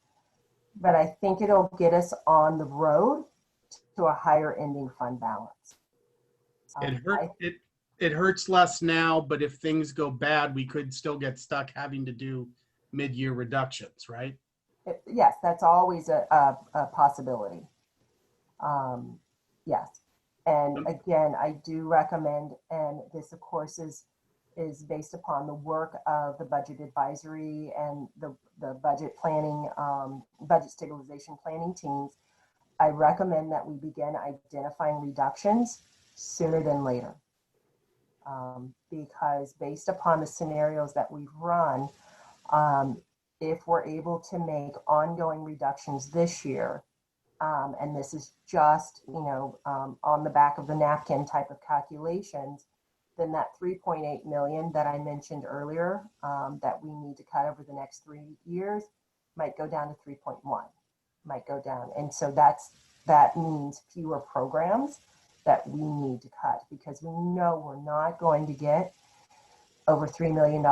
[SPEAKER 4] but I think it'll get us on the road to a higher ending fund balance.
[SPEAKER 2] It hurts less now, but if things go bad, we could still get stuck having to do mid-year reductions, right?
[SPEAKER 4] Yes, that's always a possibility. Yes. And again, I do recommend, and this of course is is based upon the work of the budget advisory and the budget planning, budget stabilization planning teams. I recommend that we begin identifying reductions sooner than later. Because based upon the scenarios that we've run, if we're able to make ongoing reductions this year, and this is just, on the back of the napkin type of calculations, then that 3.8 million that I mentioned earlier, that we need to cut over the next 3 years might go down to 3.1, might go down. And so that means fewer programs that we need to cut, because we know we're not going to get over $3 million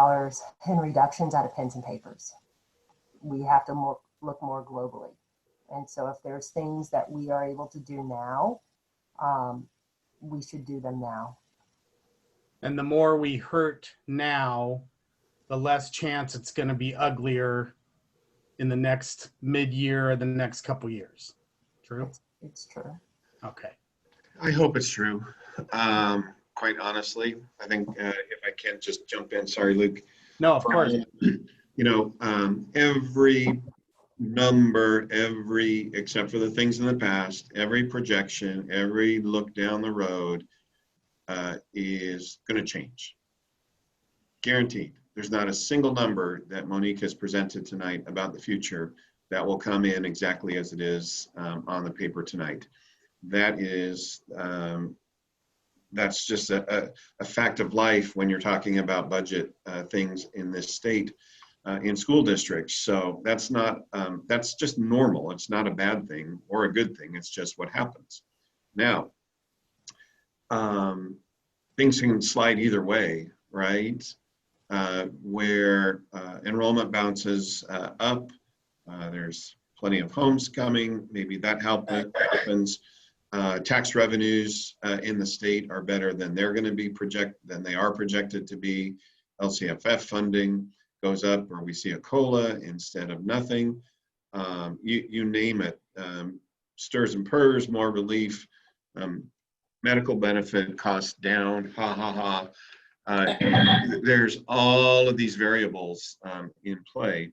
[SPEAKER 4] in reductions out of pens and papers. We have to look more globally. And so if there's things that we are able to do now, we should do them now.
[SPEAKER 2] And the more we hurt now, the less chance it's going to be uglier in the next mid-year or the next couple years. True?
[SPEAKER 4] It's true.
[SPEAKER 2] Okay.
[SPEAKER 3] I hope it's true. Quite honestly, I think if I can just jump in, sorry, Luke.
[SPEAKER 2] No, of course.
[SPEAKER 3] Every number, except for the things in the past, every projection, every look down the road is going to change. Guaranteed. There's not a single number that Monique has presented tonight about the future that will come in exactly as it is on the paper tonight. That is, that's just a fact of life when you're talking about budget things in this state, in school districts. So that's not, that's just normal. It's not a bad thing or a good thing. It's just what happens. Now, things can slide either way, right? Where enrollment bounces up, there's plenty of homes coming, maybe that happens. Tax revenues in the state are better than they're going to be projected to be. LCFF funding goes up, or we see a COLA instead of nothing. You name it. Stirs and purrs, more relief, medical benefit costs down, there's all of these variables in play.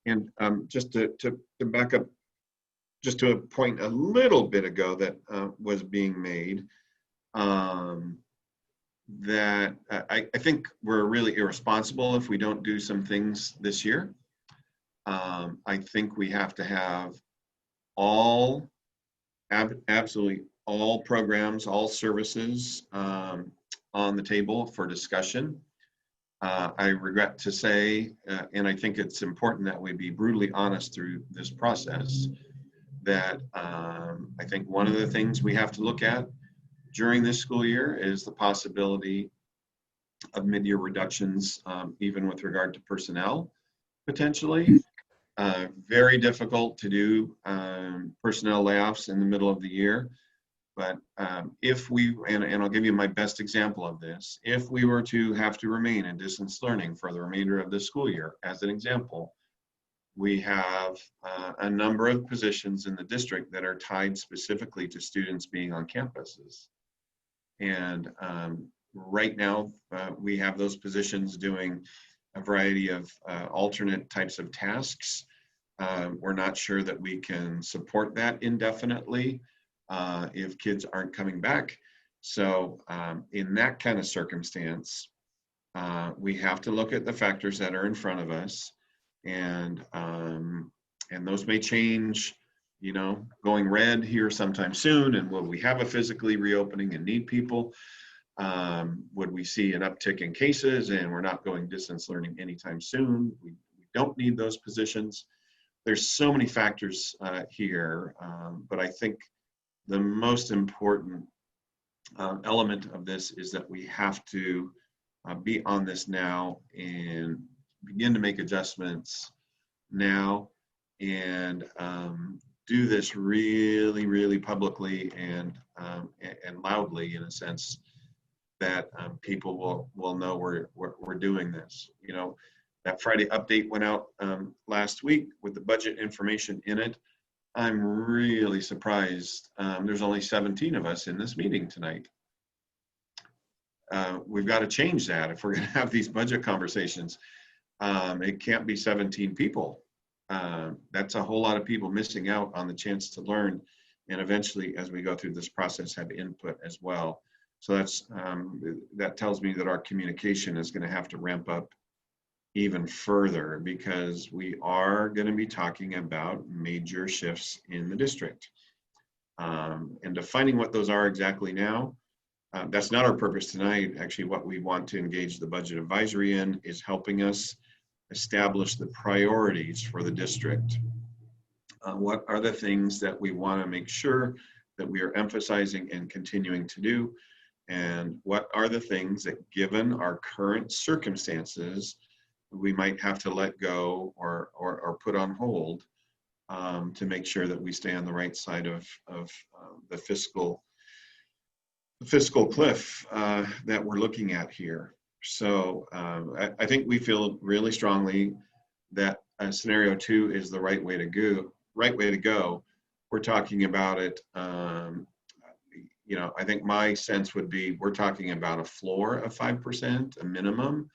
[SPEAKER 3] And just to back up, just to a point a little bit ago that was being made, that I think we're really irresponsible if we don't do some things this year. I think we have to have absolutely all programs, all services on the table for discussion. I regret to say, and I think it's important that we be brutally honest through this process, that I think one of the things we have to look at during this school year is the possibility of mid-year reductions, even with regard to personnel, potentially. Very difficult to do personnel layoffs in the middle of the year. But if we, and I'll give you my best example of this, if we were to have to remain in distance learning for the remainder of this school year, as an example, we have a number of positions in the district that are tied specifically to students being on campuses. And right now, we have those positions doing a variety of alternate types of tasks. We're not sure that we can support that indefinitely if kids aren't coming back. So in that kind of circumstance, we have to look at the factors that are in front of us, and those may change, going red here sometime soon. And will we have a physically reopening and need people? Would we see an uptick in cases and we're not going distance learning anytime soon? We don't need those positions. There's so many factors here, but I think the most important element of this is that we have to be on this now and begin to make adjustments now, and do this really, really publicly and loudly, in a sense that people will know we're doing this. That Friday update went out last week with the budget information in it. I'm really surprised there's only 17 of us in this meeting tonight. we've got to change that if we're going to have these budget conversations. It can't be 17 people. That's a whole lot of people missing out on the chance to learn, and eventually, as we go through this process, have input as well. So that tells me that our communication is going to have to ramp up even further, because we are going to be talking about major shifts in the district. And defining what those are exactly now, that's not our purpose tonight. Actually, what we want to engage the budget advisory in is helping us establish the priorities for the district. What are the things that we want to make sure that we are emphasizing and continuing to do? And what are the things that, given our current circumstances, we might have to let go or put on hold to make sure that we stay on the right side of the fiscal cliff that we're looking at here. So I think we feel really strongly that scenario 2 is the right way to go. We're talking about it. I think my sense would be we're talking about a floor of 5%, a minimum.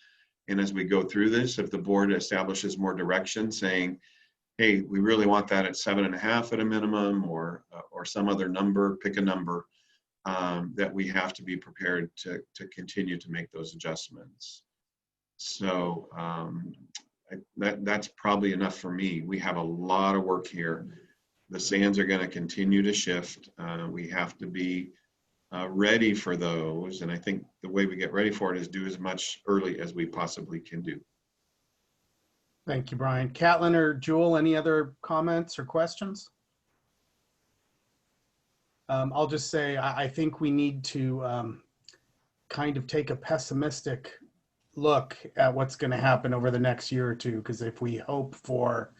[SPEAKER 3] And as we go through this, if the board establishes more direction saying, hey, we really want that at 7.5 at a minimum, or some other number, pick a number, that we have to be prepared to continue to make those adjustments. So that's probably enough for me. We have a lot of work here. The sands are going to continue to shift. We have to be ready for those. And I think the way we get ready for it is do as much early as we possibly can do.
[SPEAKER 2] Thank you, Brian. Catlin or Jewel, any other comments or questions? I'll just say, I think we need to kind of take a pessimistic look at what's going to happen over the next year or two, because if we hope for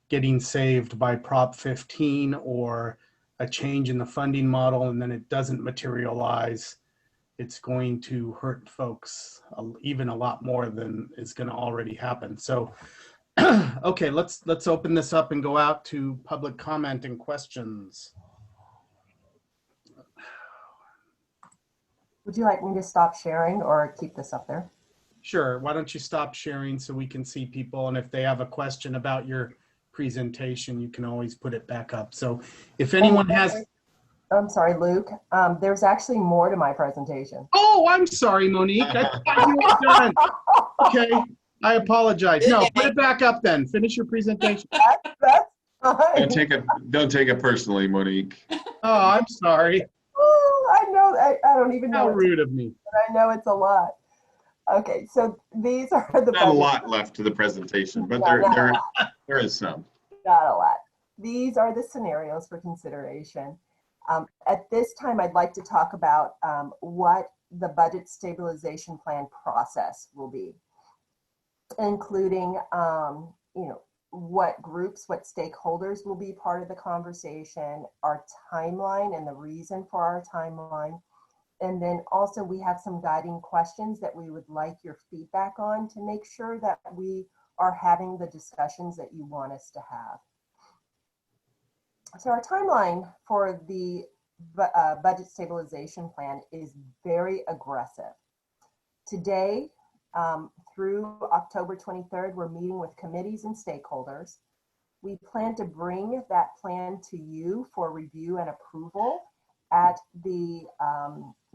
[SPEAKER 2] getting saved by Prop 15 or a change in the funding model and then it doesn't materialize, it's going to hurt folks even a lot more than is going to already happen. So, okay, let's open this up and go out to public comment and questions.
[SPEAKER 4] Would you like me to stop sharing or keep this up there?
[SPEAKER 2] Sure. Why don't you stop sharing so we can see people? And if they have a question about your presentation, you can always put it back up. So if anyone has...
[SPEAKER 4] I'm sorry, Luke. There's actually more to my presentation.
[SPEAKER 2] Oh, I'm sorry, Monique. I thought you were done. Okay. I apologize. No, put it back up then. Finish your presentation.
[SPEAKER 4] That's fine.
[SPEAKER 3] Don't take it personally, Monique.
[SPEAKER 2] Oh, I'm sorry.
[SPEAKER 4] Oh, I know. I don't even know.
[SPEAKER 2] How rude of me.
[SPEAKER 4] But I know it's a lot. Okay, so these are the...
[SPEAKER 3] Not a lot left to the presentation, but there is some.
[SPEAKER 4] Not a lot. These are the scenarios for consideration. At this time, I'd like to talk about what the budget stabilization plan process will be, including, what groups, what stakeholders will be part of the conversation, our timeline and the reason for our timeline. And then also we have some guiding questions that we would like your feedback on to make sure that we are having the discussions that you want us to have. So our timeline for the budget stabilization plan is very aggressive. Today, through October 23rd, we're meeting with committees and stakeholders. We plan to bring that plan to you for review and approval at the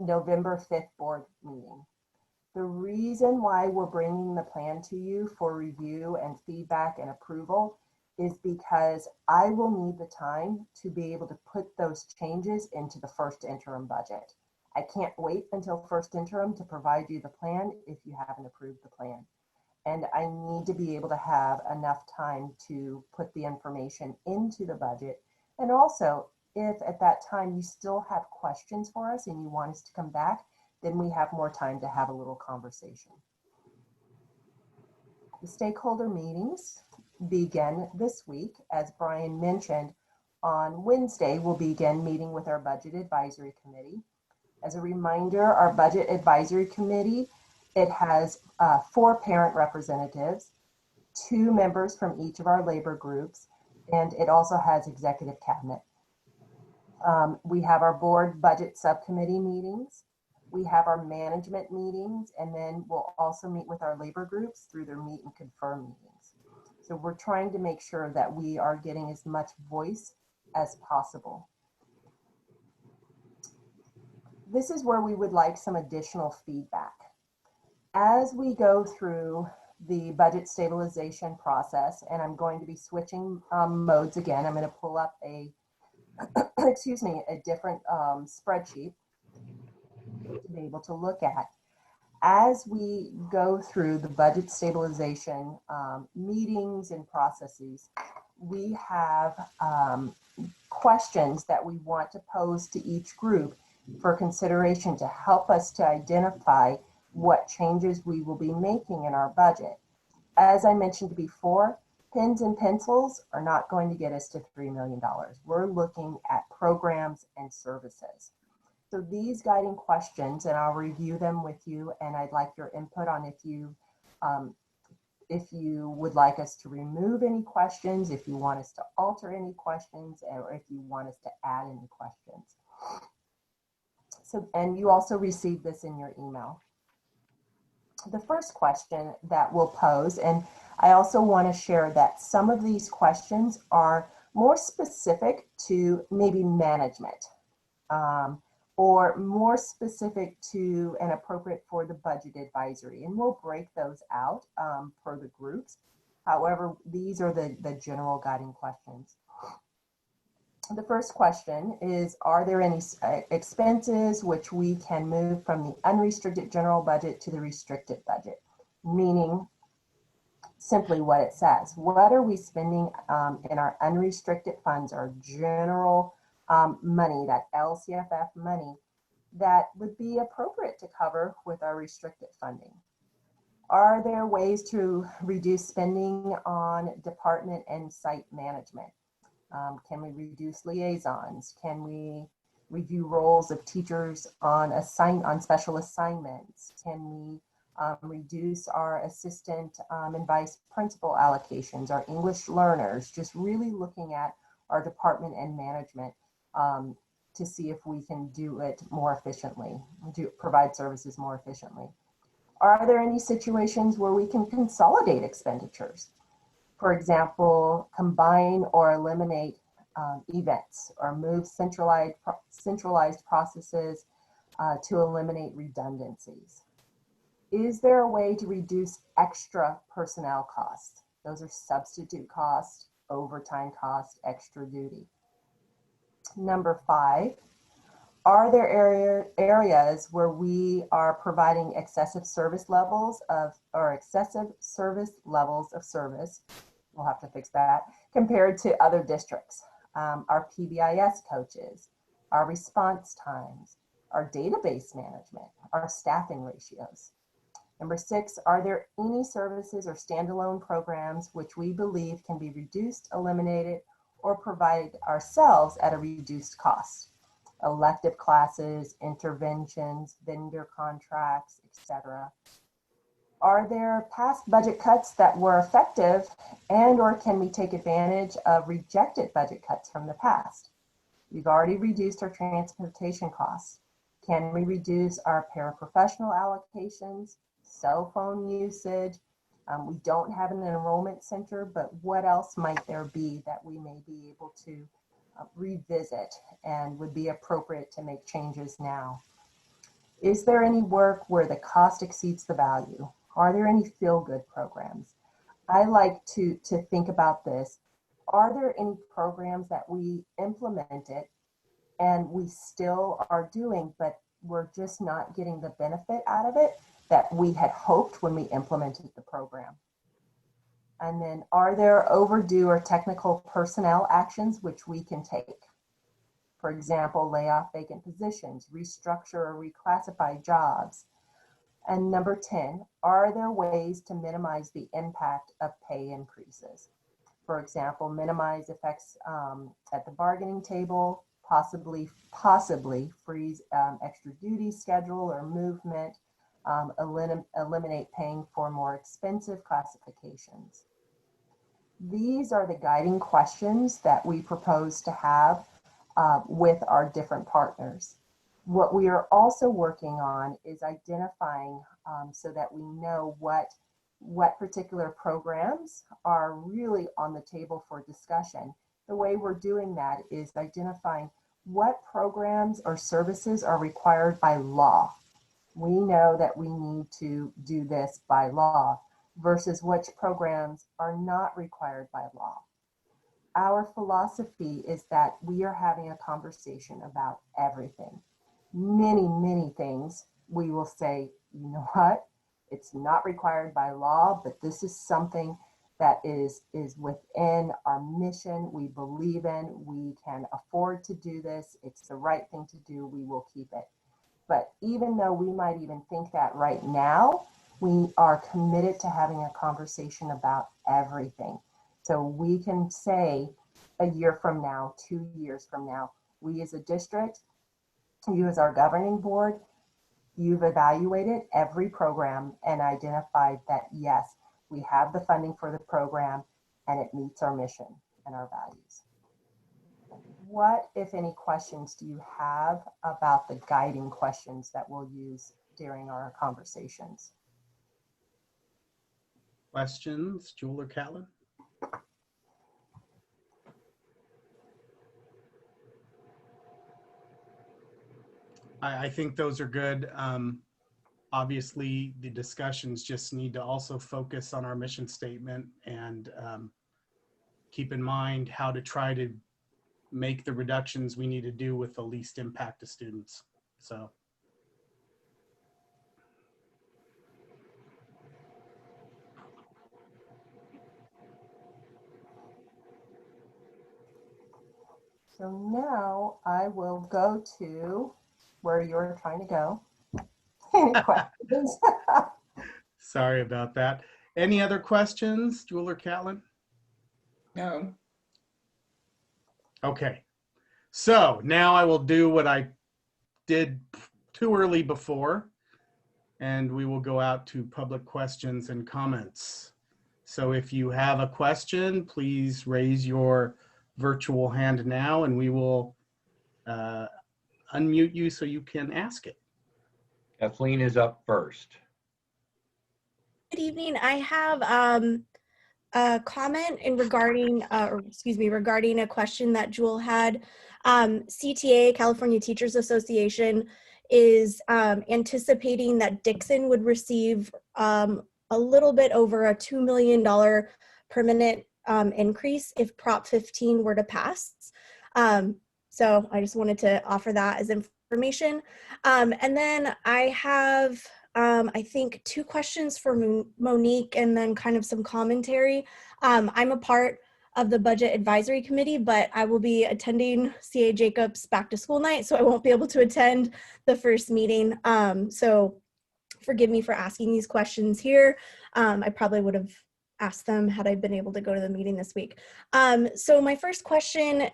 [SPEAKER 4] November 5th board meeting. The reason why we're bringing the plan to you for review and feedback and approval is because I will need the time to be able to put those changes into the first interim budget. I can't wait until first interim to provide you the plan if you haven't approved the plan. And I need to be able to have enough time to put the information into the budget. And also, if at that time you still have questions for us and you want us to come back, then we have more time to have a little conversation. The stakeholder meetings begin this week. As Brian mentioned, on Wednesday, we'll begin meeting with our Budget Advisory Committee. As a reminder, our Budget Advisory Committee, it has 4 parent representatives, 2 members from each of our labor groups, and it also has executive cabinet. We have our board budget subcommittee meetings. We have our management meetings, and then we'll also meet with our labor groups through their meet and confirm meetings. So we're trying to make sure that we are getting as much voice as possible. This is where we would like some additional feedback. As we go through the budget stabilization process, and I'm going to be switching modes again, I'm going to pull up a, excuse me, a different spreadsheet to be able to look at. As we go through the budget stabilization meetings and processes, we have questions that we want to pose to each group for consideration to help us to identify what changes we will be making in our budget. As I mentioned before, pens and pencils are not going to get us to $3 million. We're looking at programs and services. So these guiding questions, and I'll review them with you, and I'd like your input on if you would like us to remove any questions, if you want us to alter any questions, or if you want us to add any questions. So, and you also received this in your email. The first question that we'll pose, and I also want to share that some of these questions are more specific to maybe management, or more specific to and appropriate for the budget advisory. And we'll break those out per the groups. However, these are the general guiding questions. The first question is, are there any expenses which we can move from the unrestricted general budget to the restricted budget? Meaning simply what it says. What are we spending in our unrestricted funds, our general money, that LCFF money, that would be appropriate to cover with our restricted funding? Are there ways to reduce spending on department and site management? Can we reduce liaisons? Can we review roles of teachers on special assignments? Can we reduce our assistant and vice principal allocations, our English learners? Just really looking at our department and management to see if we can do it more efficiently, provide services more efficiently. Are there any situations where we can consolidate expenditures? For example, combine or eliminate events, or move centralized processes to eliminate redundancies. Is there a way to reduce extra personnel costs? Those are substitute costs, overtime costs, extra duty. Number 5, are there areas where we are providing excessive service levels of service? We'll have to fix that, compared to other districts. Our PBIS coaches, our response times, our database management, our staffing ratios. Number 6, are there any services or standalone programs which we believe can be reduced, eliminated, or provided ourselves at a reduced cost? Elective classes, interventions, vendor contracts, etc. Are there past budget cuts that were effective, and or can we take advantage of rejected budget cuts from the past? We've already reduced our transportation costs. Can we reduce our paraprofessional allocations, cell phone usage? We don't have an enrollment center, but what else might there be that we may be able to revisit and would be appropriate to make changes now? Is there any work where the cost exceeds the value? Are there any feel-good programs? I like to think about this. Are there any programs that we implemented and we still are doing, but we're just not getting the benefit out of it that we had hoped when we implemented the program? And then, are there overdue or technical personnel actions which we can take? For example, lay off vacant positions, restructure or reclassify jobs. And number 10, are there ways to minimize the impact of pay increases? For example, minimize effects at the bargaining table, possibly freeze extra duty schedule or movement, eliminate paying for more expensive classifications. These are the guiding questions that we propose to have with our different partners. What we are also working on is identifying so that we know what particular programs are really on the table for discussion. The way we're doing that is identifying what programs or services are required by law. We know that we need to do this by law versus which programs are not required by law. Our philosophy is that we are having a conversation about everything. Many things we will say, you know what, it's not required by law, but this is something that is within our mission, we believe in, we can afford to do this, it's the right thing to do, we will keep it. But even though we might even think that right now, we are committed to having a conversation about everything. So we can say a year from now, 2 years from now, we as a district, you as our governing board, you've evaluated every program and identified that, yes, we have the funding for the program and it meets our mission and our values. What, if any, questions do you have about the guiding questions that we'll use during our conversations?
[SPEAKER 2] Questions, Jewel or Catlin? I think those are good. Obviously, the discussions just need to also focus on our mission statement and keep in mind how to try to make the reductions we need to do with the least impact to students. So.
[SPEAKER 4] So now I will go to where you're trying to go. Any questions?
[SPEAKER 2] Sorry about that. Any other questions, Jewel or Catlin?
[SPEAKER 5] No.
[SPEAKER 2] Okay. So now I will do what I did too early before, and we will go out to public questions and comments. So if you have a question, please raise your virtual hand now, and we will unmute you so you can ask it.
[SPEAKER 6] Kathleen is up first.
[SPEAKER 7] Good evening. I have a comment regarding a question that Jewel had. CTA, California Teachers Association, is anticipating that Dixon would receive a little bit over a $2 million permanent increase if Prop 15 were to pass. So I just wanted to offer that as information. And then I have, I think, 2 questions for Monique and then kind of some commentary. I'm a part of the Budget Advisory Committee, but I will be attending C.A. Jacobs back to school night, so I won't be able to attend the first meeting. So forgive me for asking these questions here. I probably would have asked them had I been able to go to the meeting this week. So my first question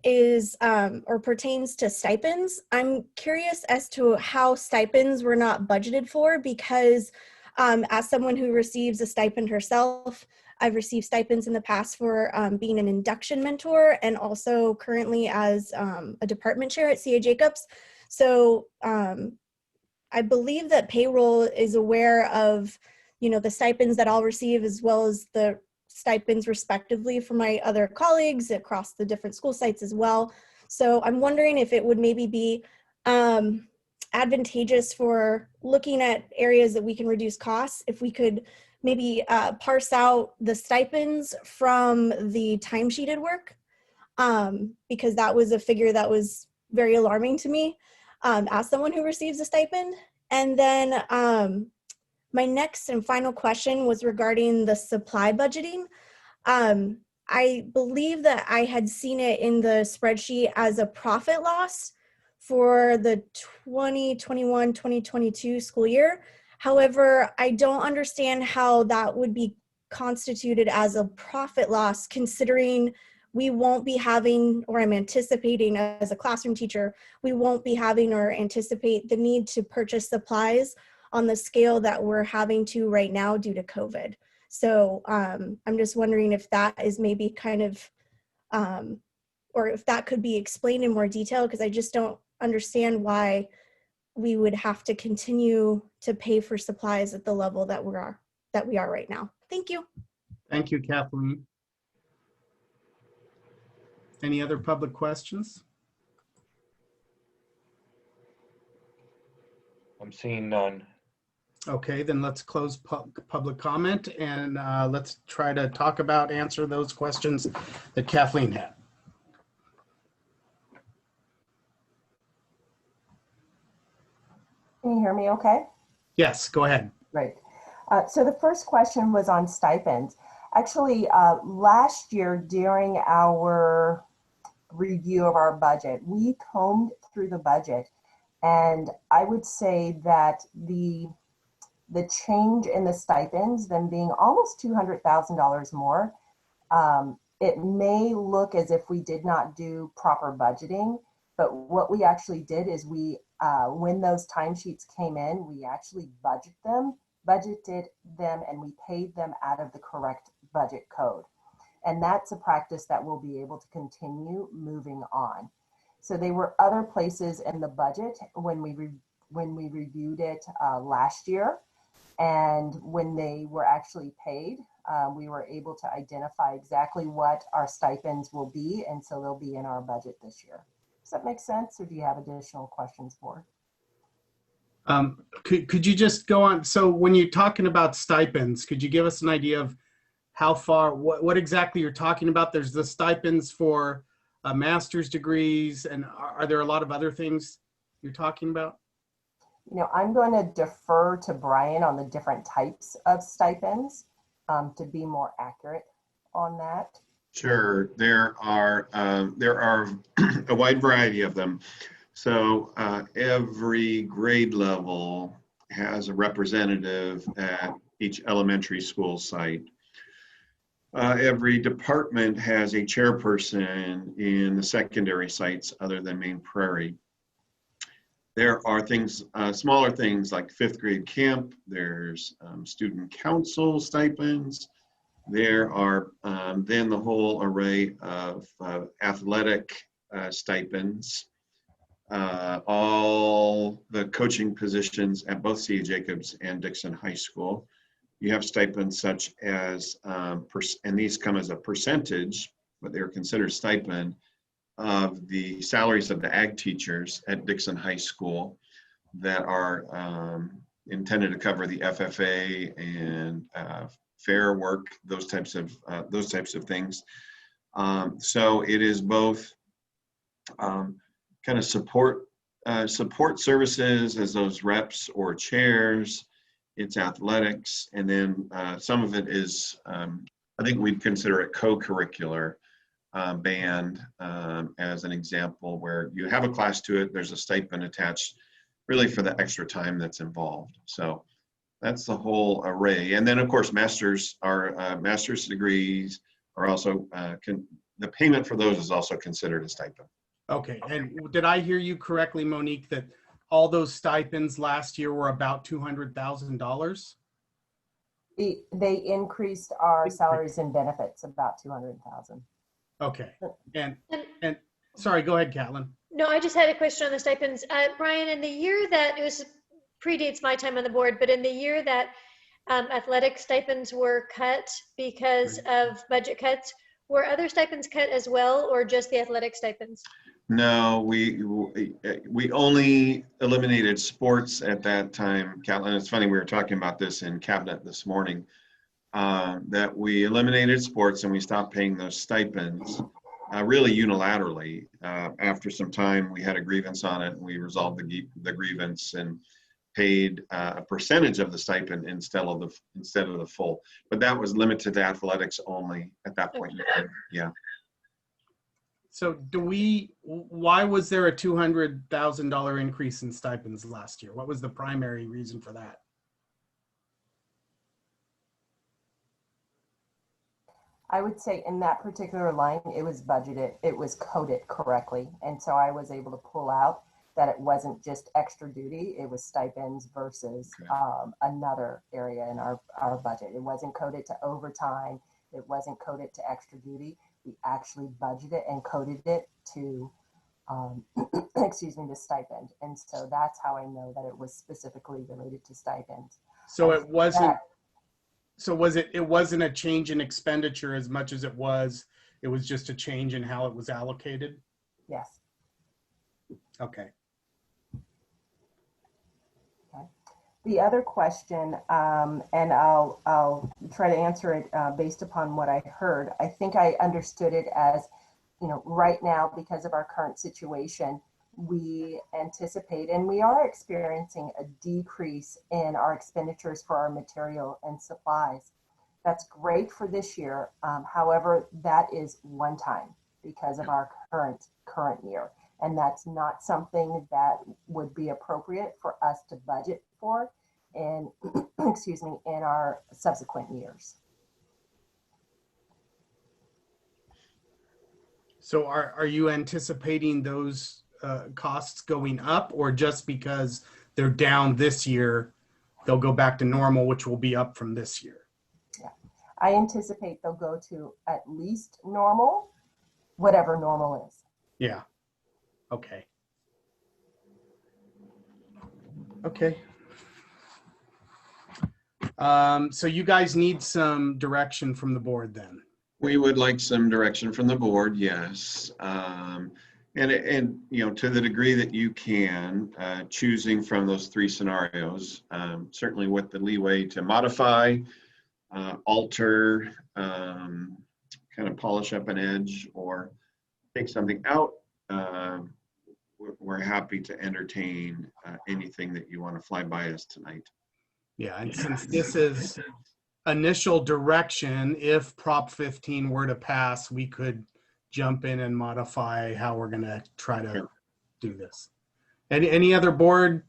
[SPEAKER 7] is or pertains to stipends. I'm curious as to how stipends were not budgeted for, because as someone who receives a stipend herself, I've received stipends in the past for being an induction mentor and also currently as a department chair at C.A. Jacobs. So I believe that payroll is aware of, you know, the stipends that I'll receive as well as the stipends respectively for my other colleagues across the different school sites as well. So I'm wondering if it would maybe be advantageous for looking at areas that we can reduce costs, if we could maybe parse out the stipends from the timesheeted work, because that was a figure that was very alarming to me as someone who receives a stipend. And then my next and final question was regarding the supply budgeting. I believe that I had seen it in the spreadsheet as a profit loss for the 2021-2022 school year. However, I don't understand how that would be constituted as a profit loss, considering we won't be having, or I'm anticipating as a classroom teacher, we won't be having or anticipate the need to purchase supplies on the scale that we're having to right now due to COVID. So I'm just wondering if that is maybe kind of, or if that could be explained in more detail, because I just don't understand why we would have to continue to pay for supplies at the level that we are right now. Thank you.
[SPEAKER 2] Thank you, Kathleen. Any other public questions?
[SPEAKER 6] I'm seeing none.
[SPEAKER 2] Okay, then let's close public comment and let's try to answer those questions that Kathleen had.
[SPEAKER 4] Can you hear me okay?
[SPEAKER 2] Yes, go ahead.
[SPEAKER 4] Great. So the first question was on stipends. Actually, last year during our review of our budget, we combed through the budget, and I would say that the change in the stipends, them being almost $200,000 more, it may look as if we did not do proper budgeting, but what we actually did is we, when those timesheets came in, we actually budgeted them, and we paid them out of the correct budget code. And that's a practice that we'll be able to continue moving on. So there were other places in the budget when we reviewed it last year, and when they were actually paid, we were able to identify exactly what our stipends will be, and so they'll be in our budget this year. Does that make sense, or do you have additional questions for?
[SPEAKER 2] Could you just go on? So when you're talking about stipends, could you give us an idea of how far, what exactly you're talking about? There's the stipends for master's degrees, and are there a lot of other things you're talking about?
[SPEAKER 4] You know, I'm going to defer to Brian on the different types of stipends to be more accurate on that.
[SPEAKER 3] Sure, there are a wide variety of them. So every grade level has a representative at each elementary school site. Every department has a chairperson in the secondary sites other than Main Prairie. There are things, smaller things like fifth grade camp. There's student council stipends. There are then the whole array of athletic stipends. All the coaching positions at both C.A. Jacobs and Dixon High School. You have stipends such as, and these come as a percentage, but they're considered stipend, of the salaries of the ag teachers at Dixon High School that are intended to cover the FFA and fair work, those types of things. So it is both kind of support services as those reps or chairs. It's athletics, and then some of it is, I think we'd consider it co-curricular. Band as an example, where you have a class to it, there's a stipend attached really for the extra time that's involved. So that's the whole array. And then of course master's degrees are also the payment for those is also considered a stipend.
[SPEAKER 2] Okay, and did I hear you correctly, Monique, that all those stipends last year were about $200,000?
[SPEAKER 4] They increased our salaries and benefits about $200,000.
[SPEAKER 2] Okay, and sorry, go ahead, Catlin.
[SPEAKER 1] No, I just had a question on the stipends. Brian, in the year that, predates my time on the board, but in the year that athletic stipends were cut because of budget cuts, were other stipends cut as well, or just the athletic stipends?
[SPEAKER 3] No, we only eliminated sports at that time, Catlin. It's funny, we were talking about this in cabinet this morning. That we eliminated sports and we stopped paying those stipends really unilaterally. After some time, we had a grievance on it, and we resolved the grievance and paid a percentage of the stipend instead of the full. But that was limited to athletics only at that point in time. Yeah.
[SPEAKER 2] So why was there a $200,000 increase in stipends last year? What was the primary reason for that?
[SPEAKER 4] I would say in that particular line, it was budgeted, it was coded correctly. And so I was able to pull out that it wasn't just extra duty, it was stipends versus another area in our budget. It wasn't coded to overtime, it wasn't coded to extra duty. We actually budgeted and coded it to excuse me, the stipend. And so that's how I know that it was specifically related to stipends.
[SPEAKER 2] So it wasn't, it wasn't a change in expenditure as much as it was just a change in how it was allocated?
[SPEAKER 4] Yes.
[SPEAKER 2] Okay.
[SPEAKER 4] The other question, and I'll try to answer it based upon what I heard. I think I understood it as, right now, because of our current situation, we anticipate and we are experiencing a decrease in our expenditures for our material and supplies. That's great for this year. However, that is one time because of our current year. And that's not something that would be appropriate for us to budget for in, excuse me, in our subsequent years.
[SPEAKER 2] So are you anticipating those costs going up, or just because they're down this year, they'll go back to normal, which will be up from this year?
[SPEAKER 4] Yeah, I anticipate they'll go to at least normal, whatever normal is.
[SPEAKER 2] Yeah. Okay. Okay. So you guys need some direction from the board then?
[SPEAKER 3] We would like some direction from the board, yes. And to the degree that you can, choosing from those three scenarios, certainly with the leeway to modify, alter, kind of polish up an edge, or take something out. We're happy to entertain anything that you want to fly by us tonight.
[SPEAKER 2] Yeah, and since this is initial direction, if Prop 15 were to pass, we could jump in and modify how we're going to try to do this. Any other board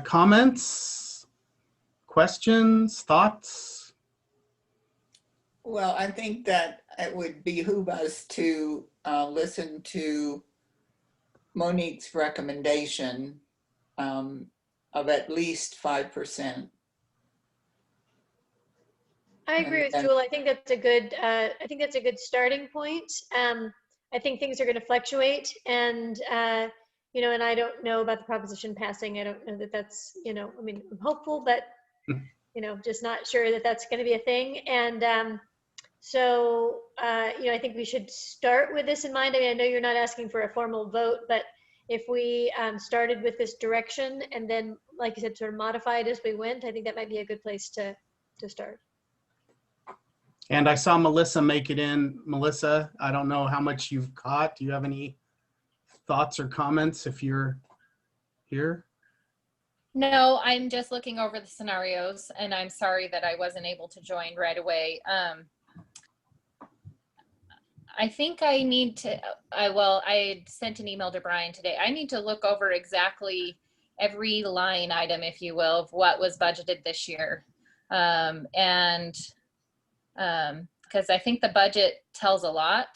[SPEAKER 2] comments, questions, thoughts?
[SPEAKER 5] Well, I think that it would behoove us to listen to Monique's recommendation of at least 5%.
[SPEAKER 1] I agree with Jewel. I think that's a good starting point. I think things are going to fluctuate, and and I don't know about the proposition passing. I don't know that that's, I mean, I'm hopeful, but just not sure that that's going to be a thing. And so I think we should start with this in mind. I mean, I know you're not asking for a formal vote, but if we started with this direction and then, like you said, sort of modified as we went, I think that might be a good place to start.
[SPEAKER 2] And I saw Melissa make it in. Melissa, I don't know how much you've caught. Do you have any thoughts or comments if you're here?
[SPEAKER 8] No, I'm just looking over the scenarios, and I'm sorry that I wasn't able to join right away. I think I need to, I sent an email to Brian today. I need to look over exactly every line item, if you will, of what was budgeted this year. Because I think the budget tells a lot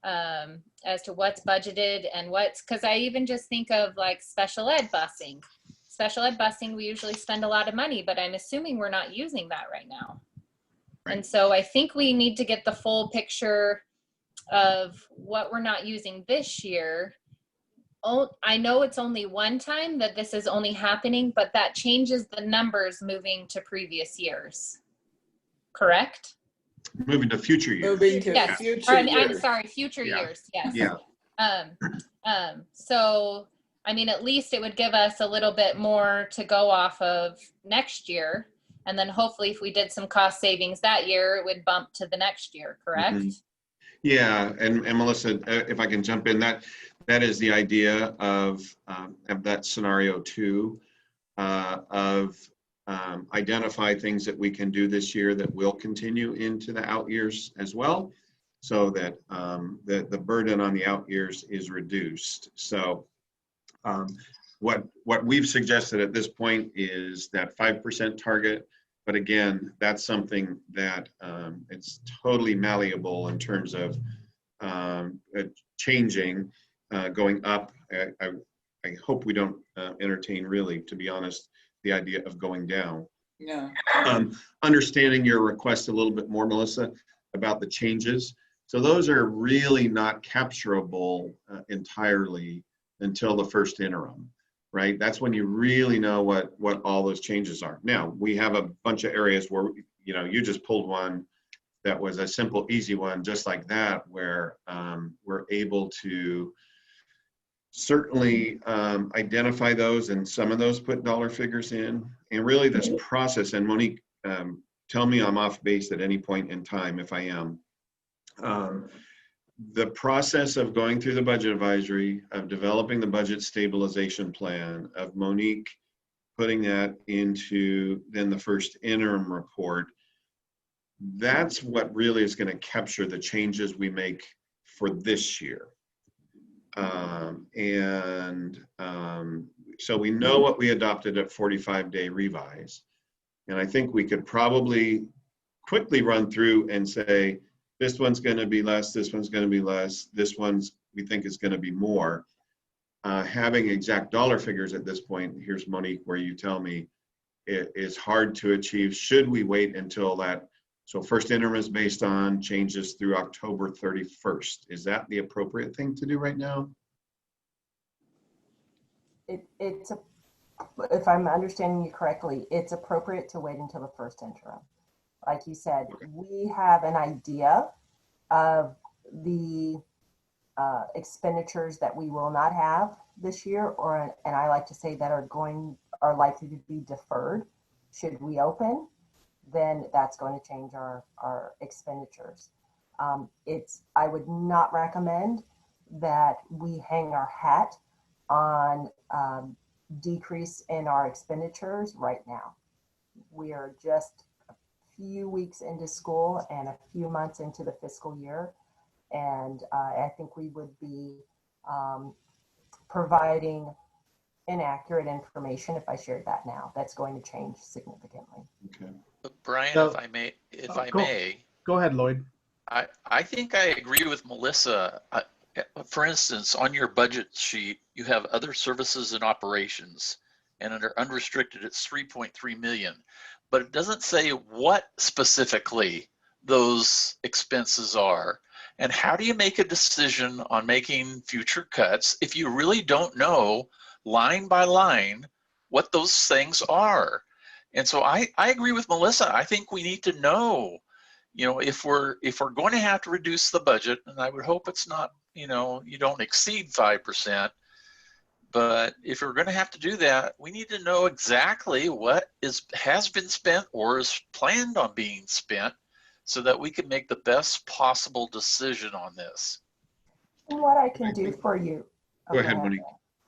[SPEAKER 8] as to what's budgeted and because I even just think of like special ed busing. Special ed busing, we usually spend a lot of money, but I'm assuming we're not using that right now. Right. And so I think we need to get the full picture of what we're not using this year. Oh, I know it's only one time that this is only happening, but that changes the numbers moving to previous years. Correct?
[SPEAKER 3] Moving to future years.
[SPEAKER 5] Moving to
[SPEAKER 8] yes.
[SPEAKER 5] future years.
[SPEAKER 8] I'm sorry, future years. Yes.
[SPEAKER 3] Yeah.
[SPEAKER 8] So, I mean, at least it would give us a little bit more to go off of next year. And then hopefully if we did some cost savings that year, it would bump to the next year, correct?
[SPEAKER 3] Mm-hmm. Yeah, and Melissa, if I can jump in, that is the idea of that scenario too, of identify things that we can do this year that will continue into the out years as well, so that the burden on the out years is reduced. So what we've suggested at this point is that 5% target. But again, that's something that it's totally malleable in terms of changing, going up. I hope we don't entertain, really, to be honest, the idea of going down.
[SPEAKER 5] Yeah.
[SPEAKER 3] Understanding your request a little bit more, Melissa, about the changes. So those are really not capturable entirely until the first interim, right? That's when you really know what all those changes are. Now, we have a bunch of areas where, you know, you just pulled one that was a simple, easy one, just like that, where we're able to certainly identify those, and some of those put dollar figures in. And really this process, and Monique, tell me I'm off base at any point in time if I am. The process of going through the budget advisory, of developing the budget stabilization plan, of Monique putting that into then the first interim report, that's what really is going to capture the changes we make for this year. So we know what we adopted at 45-day revise. And I think we could probably quickly run through and say, this one's going to be less, this one's going to be less, this one's we think is going to be more. Having exact dollar figures at this point, here's Monique, where you tell me it is hard to achieve. Should we wait until that? So first interim is based on changes through October 31st. Is that the appropriate thing to do right now?
[SPEAKER 4] If I'm understanding you correctly, it's appropriate to wait until the first interim. Like you said, we have an idea of the expenditures that we will not have this year, and I like to say that are likely to be deferred. Should we open, then that's going to change our expenditures. I would not recommend that we hang our hat on decrease in our expenditures right now. We are just a few weeks into school and a few months into the fiscal year. And I think we would be providing inaccurate information if I shared that now. That's going to change significantly.
[SPEAKER 3] Okay.
[SPEAKER 9] Brian,
[SPEAKER 2] So-
[SPEAKER 9] if I may,
[SPEAKER 2] Go ahead, Lloyd.
[SPEAKER 9] I think I agree with Melissa. For instance, on your budget sheet, you have other services and operations, and under unrestricted, it's 3.3 million. But it doesn't say what specifically those expenses are. And how do you make a decision on making future cuts if you really don't know line by line what those things are? And so I agree with Melissa. I think we need to know, you know, if we're going to have to reduce the budget, and I would hope it's not, you know, you don't exceed 5%. But if we're going to have to do that, we need to know exactly what has been spent or is planned on being spent, so that we can make the best possible decision on this.
[SPEAKER 4] And what I can do for you.
[SPEAKER 3] Go ahead, Monique.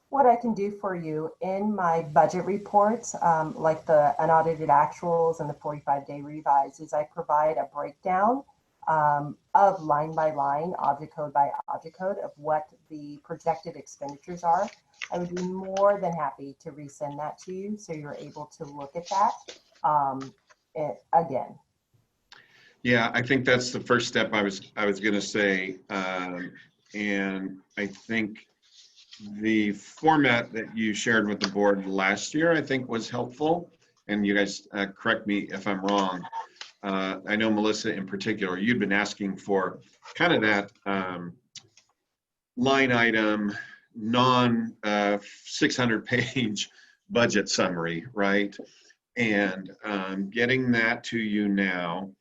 [SPEAKER 4] What I can do for you in my budget reports, like the unaudited actuals and the 45-day revise, is I provide a breakdown of line by line, object code by object code, of what the projected expenditures are. I would be more than happy to resend that to you so you're able to look at that again.
[SPEAKER 3] Yeah, I think that's the first step I was going to say. And I think the format that you shared with the board last year, I think, was helpful. And you guys correct me if I'm wrong. I know Melissa in particular, you'd been asking for kind of that line item, non 600-page budget summary, right? And getting that to you now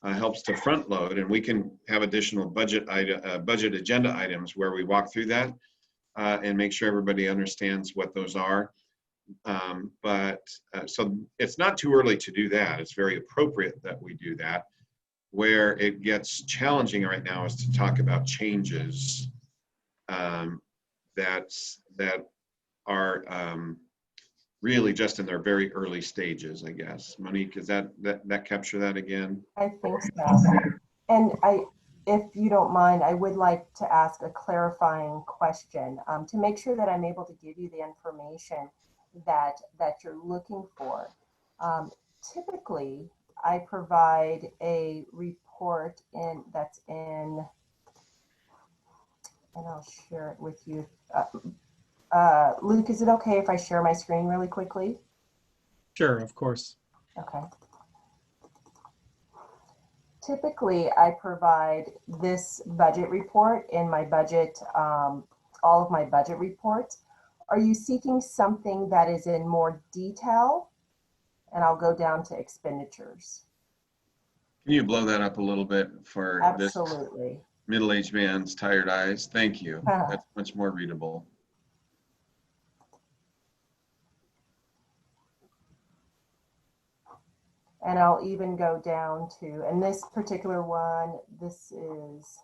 [SPEAKER 3] helps to front load, and we can have additional budget agenda items where we walk through that and make sure everybody understands what those are. So it's not too early to do that. It's very appropriate that we do that. Where it gets challenging right now is to talk about changes that are really just in their very early stages, I guess. Monique, is that capture that again?
[SPEAKER 4] I think so. And if you don't mind, I would like to ask a clarifying question to make sure that I'm able to give you the information that you're looking for. Typically, I provide a report that's in, and I'll share it with you. Luke, is it okay if I share my screen really quickly?
[SPEAKER 2] Sure, of course.
[SPEAKER 4] Okay. Typically, I provide this budget report in my budget all of my budget reports. Are you seeking something that is in more detail? And I'll go down to expenditures.
[SPEAKER 3] Can you blow that up a little bit for this
[SPEAKER 4] Absolutely.
[SPEAKER 3] middle-aged man's tired eyes? Thank you. That's much more readable.
[SPEAKER 4] And I'll even go down to, and this particular one, this is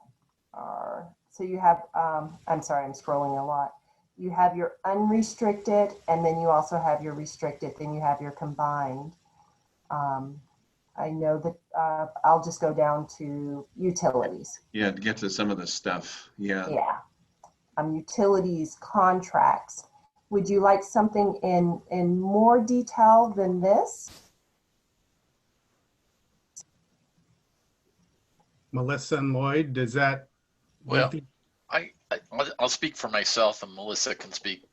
[SPEAKER 4] our, so you have, I'm sorry, I'm scrolling a lot. You have your unrestricted, and then you also have your restricted, then you have your combined. I know that I'll just go down to utilities.
[SPEAKER 3] Yeah, to get to some of the stuff. Yeah.
[SPEAKER 4] Yeah. Utilities, contracts. Would you like something in more detail than this?
[SPEAKER 2] Melissa and Lloyd, does that?
[SPEAKER 9] Well, I'll speak for myself, and Melissa can speak,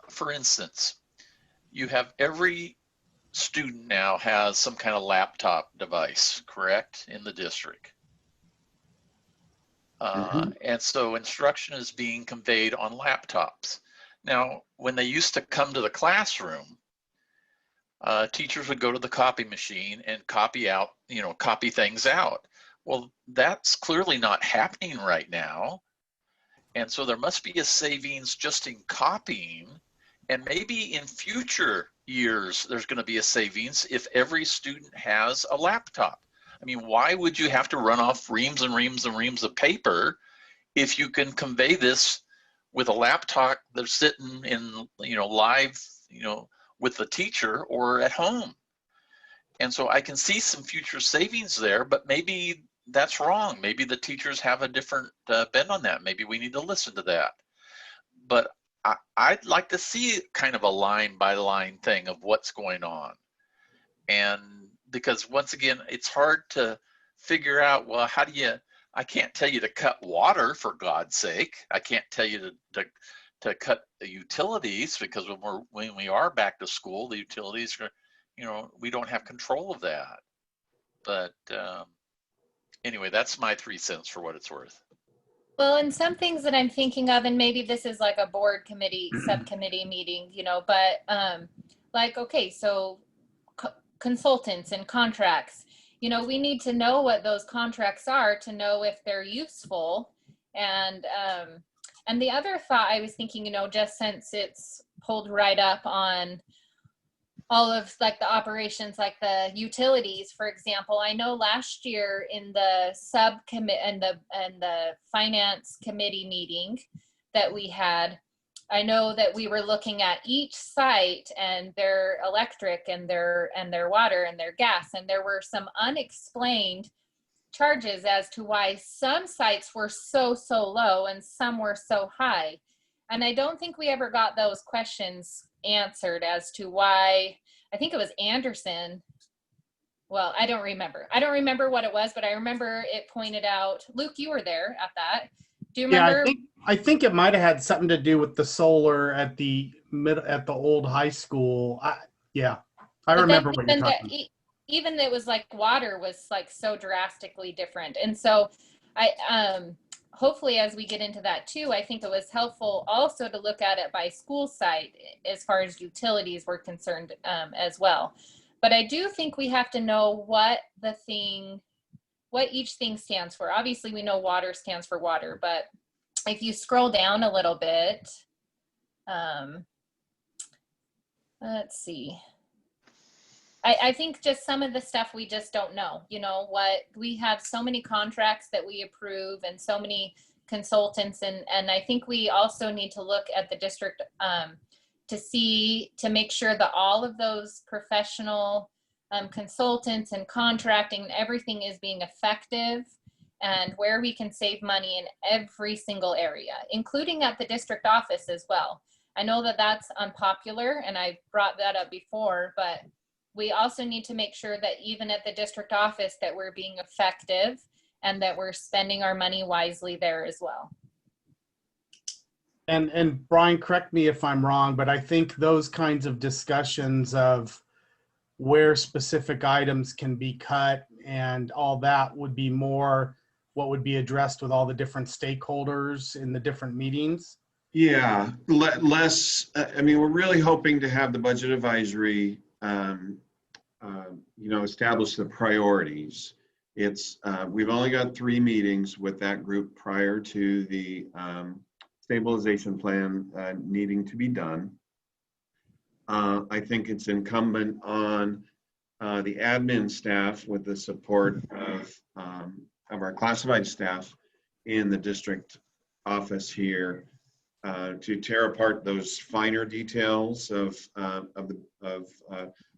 [SPEAKER 9] for instance, you have every student now has some kind of laptop device, correct, in the district. And so instruction is being conveyed on laptops. Now, when they used to come to the classroom, teachers would go to the copy machine and copy things out. Well, that's clearly not happening right now. And so there must be a savings just in copying. And maybe in future years, there's going to be a savings if every student has a laptop. I mean, why would you have to run off reams and reams and reams of paper if you can convey this with a laptop that's sitting in, live, with the teacher or at home? And so I can see some future savings there, but maybe that's wrong. Maybe the teachers have a different bent on that. Maybe we need to listen to that. But I'd like to see kind of a line by line thing of what's going on. And because once again, it's hard to figure out, well, I can't tell you to cut water, for God's sake. I can't tell you to cut the utilities, because when we are back to school, the utilities are, we don't have control of that. But anyway, that's my 3 cents for what it's worth.
[SPEAKER 8] Well, and some things that I'm thinking of, and maybe this is like a board committee, subcommittee meeting, but okay, so consultants and contracts, we need to know what those contracts are to know if they're useful. And the other thought I was thinking, just since it's pulled right up on all of like the operations, like the utilities, for example, I know last year in the subcommittee and the finance committee meeting that we had, I know that we were looking at each site and their electric and their water and their gas, and there were some unexplained charges as to why some sites were so low and some were so high. And I don't think we ever got those questions answered as to why. I think it was Anderson. Well, I don't remember what it was, but I remember it pointed out. Luke, you were there at that. Do you remember?
[SPEAKER 2] Yeah, I think it might have had something to do with the solar at the old high school. I remember what you're talking about.
[SPEAKER 8] Even it was like water was like so drastically different. And so hopefully as we get into that too, I think it was helpful also to look at it by school site as far as utilities were concerned as well. But I do think we have to know what each thing stands for. Obviously we know water stands for water, but if you scroll down a little bit, let's see. I think just some of the stuff we just don't know, we have so many contracts that we approve and so many consultants. And I think we also need to look at the district to make sure that all of those professional consultants and contracting and everything is being effective, and where we can save money in every single area, including at the district office as well. I know that that's unpopular, and I brought that up before, but we also need to make sure that even at the district office that we're being effective and that we're spending our money wisely there as well.
[SPEAKER 2] And Brian, correct me if I'm wrong, but I think those kinds of discussions of where specific items can be cut and all that would be more what would be addressed with all the different stakeholders in the different meetings?
[SPEAKER 3] Yeah, less, I mean, we're really hoping to have the budget advisory, establish the priorities. We've only got 3 meetings with that group prior to the stabilization plan needing to be done. I think it's incumbent on the admin staff, with the support of our classified staff in the district office here, to tear apart those finer details of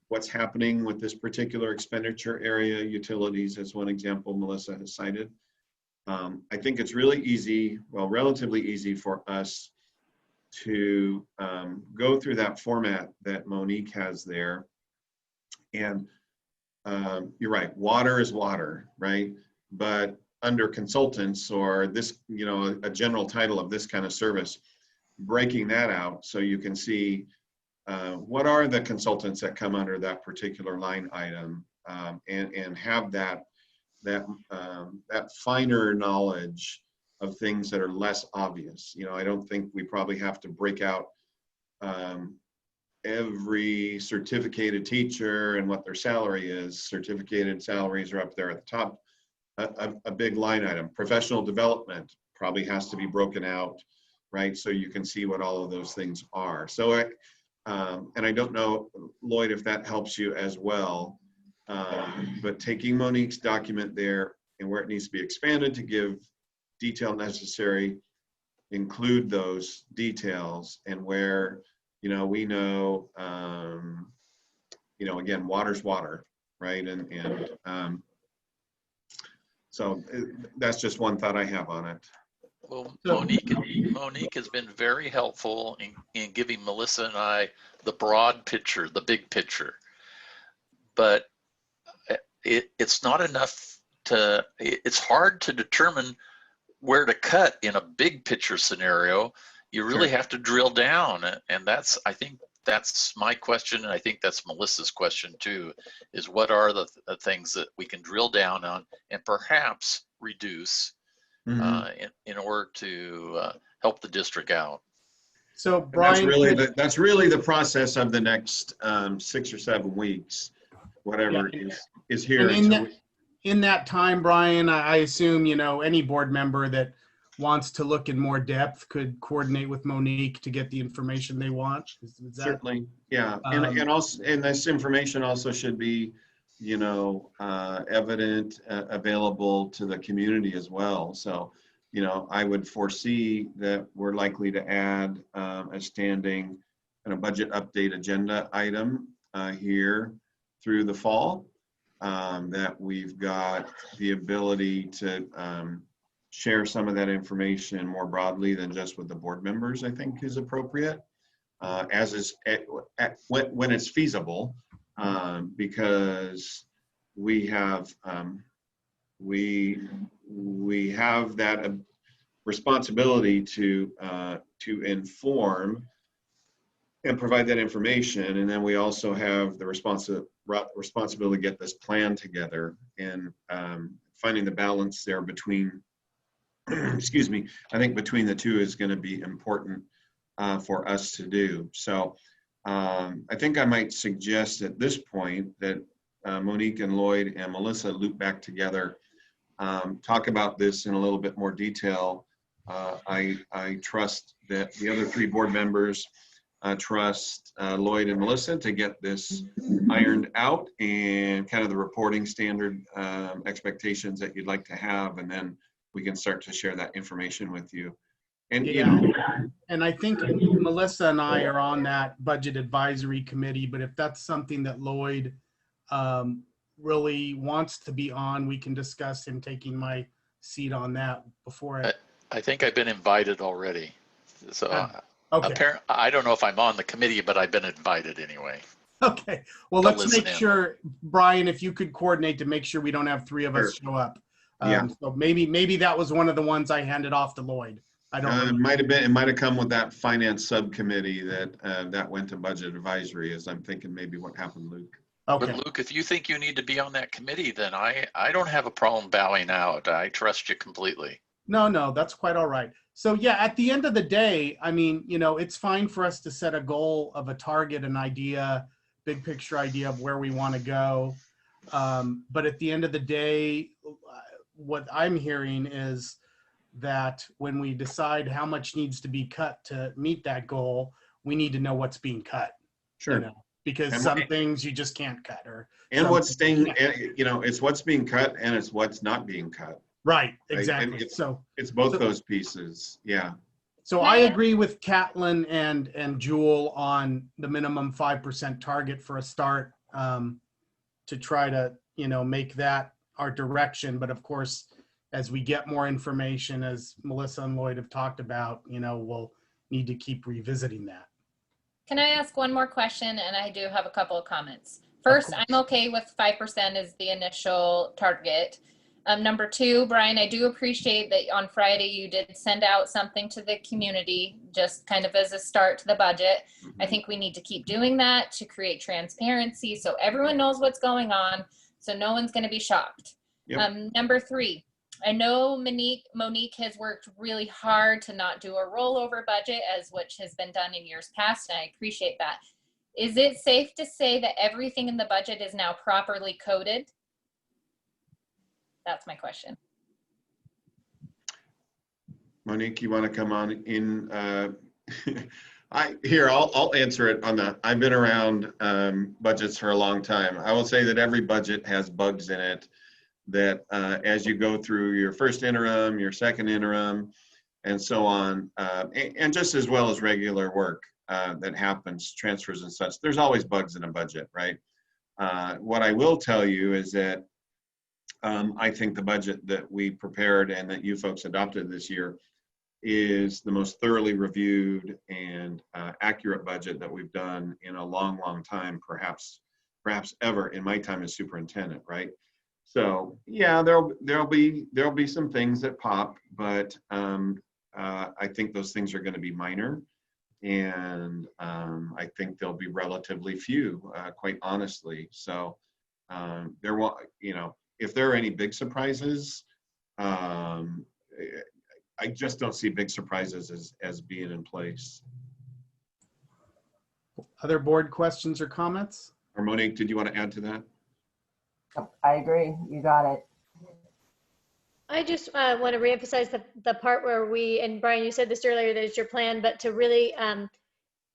[SPEAKER 3] what's happening with this particular expenditure area. Utilities as one example Melissa has cited. I think it's really easy, well, relatively easy for us to go through that format that Monique has there. And you're right, water is water, right? But under consultants, or this, a general title of this kind of service, breaking that out so you can see what are the consultants that come under that particular line item, and have that finer knowledge of things that are less obvious. I don't think we probably have to break out every certificated teacher and what their salary is. Certificated salaries are up there at the top. A big line item. Professional development probably has to be broken out, right? So you can see what all of those things are. So, and I don't know, Lloyd, if that helps you as well, but taking Monique's document there and where it needs to be expanded to give detail necessary, include those details, and where, we know, again, water's water, right? And so that's just one thought I have on it.
[SPEAKER 9] Well, Monique has been very helpful in giving Melissa and I the broad picture, the big picture. But it's not enough it's hard to determine where to cut in a big picture scenario. You really have to drill down. And I think that's my question. And I think that's Melissa's question too, is what are the things that we can drill down on and perhaps reduce in order to help the district out.
[SPEAKER 2] So Brian,
[SPEAKER 3] that's really the process of the next 6 or 7 weeks, whatever is here.
[SPEAKER 2] In that time, Brian, I assume, any board member that wants to look in more depth could coordinate with Monique to get the information they want. Is that,
[SPEAKER 3] certainly, yeah. And also, and this information also should be, evident, available to the community as well. So, I would foresee that we're likely to add a standing kind of budget update agenda item here through the fall, that we've got the ability to share some of that information more broadly than just with the board members, I think is appropriate, as is when it's feasible, because we have that responsibility to inform and provide that information, and then we also have the responsibility to get this plan together, and finding the balance there between excuse me, I think between the two is going to be important for us to do. So I think I might suggest at this point that Monique and Lloyd and Melissa loop back together, talk about this in a little bit more detail. I trust that the other 3 board members trust Lloyd and Melissa to get this ironed out, and kind of the reporting standard expectations that you'd like to have, and then we can start to share that information with you. And
[SPEAKER 2] and I think Melissa and I are on that budget advisory committee, but if that's something that Lloyd really wants to be on, we can discuss him taking my seat on that before
[SPEAKER 9] I think I've been invited already. So
[SPEAKER 2] okay.
[SPEAKER 9] I don't know if I'm on the committee, but I've been invited anyway.
[SPEAKER 2] Okay. Well, let's make sure, Brian, if you could coordinate to make sure we don't have 3 of us show up. So maybe that was one of the ones I handed off to Lloyd. I don't know.
[SPEAKER 3] It might have come with that finance subcommittee that went to budget advisory, as I'm thinking maybe what happened, Luke.
[SPEAKER 2] Okay.
[SPEAKER 9] But Luke, if you think you need to be on that committee, then I don't have a problem bowing out. I trust you completely.
[SPEAKER 2] No, that's quite all right. So yeah, at the end of the day, I mean, you know, it's fine for us to set a goal of a target, an idea, big picture idea of where we want to go. But at the end of the day, what I'm hearing is that when we decide how much needs to be cut to meet that goal, we need to know what's being cut.
[SPEAKER 3] Sure.
[SPEAKER 2] You know, because
[SPEAKER 3] And
[SPEAKER 2] some things you just can't cut, or
[SPEAKER 3] And
[SPEAKER 2] some
[SPEAKER 3] what's
[SPEAKER 2] things-
[SPEAKER 3] staying, you know, it's what's being cut and it's what's not being cut.
[SPEAKER 2] right,
[SPEAKER 3] And
[SPEAKER 2] exactly. So
[SPEAKER 3] It's both
[SPEAKER 2] So-
[SPEAKER 3] those pieces. Yeah.
[SPEAKER 2] So
[SPEAKER 8] Can
[SPEAKER 2] I
[SPEAKER 8] I ask-
[SPEAKER 2] agree with Catlin and Jewel on the minimum 5% target for a start, to try to, you know, make that our direction. But of course, as we get more information, as Melissa and Lloyd have talked about, you know, we'll need to keep revisiting that.
[SPEAKER 8] Can I ask one more question? And I do have a couple of comments. First,
[SPEAKER 2] course.
[SPEAKER 8] I'm okay with 5% as the initial target. Number two, Brian, I do appreciate that on Friday you did send out something to the community, just kind of as a start to the budget. I think we need to keep doing that to create transparency so everyone knows what's going on, so no one's going to be shocked.
[SPEAKER 3] Yep.
[SPEAKER 8] Number three, I know Monique has worked really hard to not do a rollover budget, as which has been done in years past, and I appreciate that. Is it safe to say that everything in the budget is now properly coded? That's my question.
[SPEAKER 3] Monique, you want to come on in? I'll answer it on the, I've been around budgets for a long time. I will say that every budget has bugs in it that as you go through your first interim, your second interim, and so on, and just as well as regular work that happens, transfers and such, there's always bugs in a budget, right? What I will tell you is that I think the budget that we prepared and that you folks adopted this year is the most thoroughly reviewed and accurate budget that we've done in a long, long time, perhaps ever in my time as superintendent, right? So yeah, there'll be some things that pop, but I think those things are going to be minor, and I think there'll be relatively few, quite honestly. So there will, you know, if there are any big surprises, I just don't see big surprises as being in place.
[SPEAKER 2] Other board questions or comments?
[SPEAKER 3] Or Monique, did you want to add to that?
[SPEAKER 4] I agree. You got it.
[SPEAKER 1] I just want to reemphasize the part where we, and Brian, you said this earlier, that it's your plan, but to really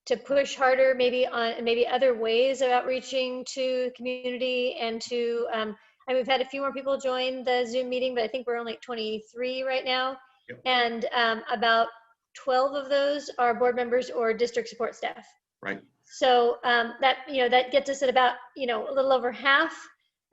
[SPEAKER 1] to push harder maybe on maybe other ways of outreaching to community and to, and we've had a few more people join the Zoom meeting, but I think we're only at 23 right now.
[SPEAKER 3] Yep.
[SPEAKER 1] And about 12 of those are board members or district support staff.
[SPEAKER 3] Right.
[SPEAKER 1] So that, you know, that gets us at about, you know, a little over half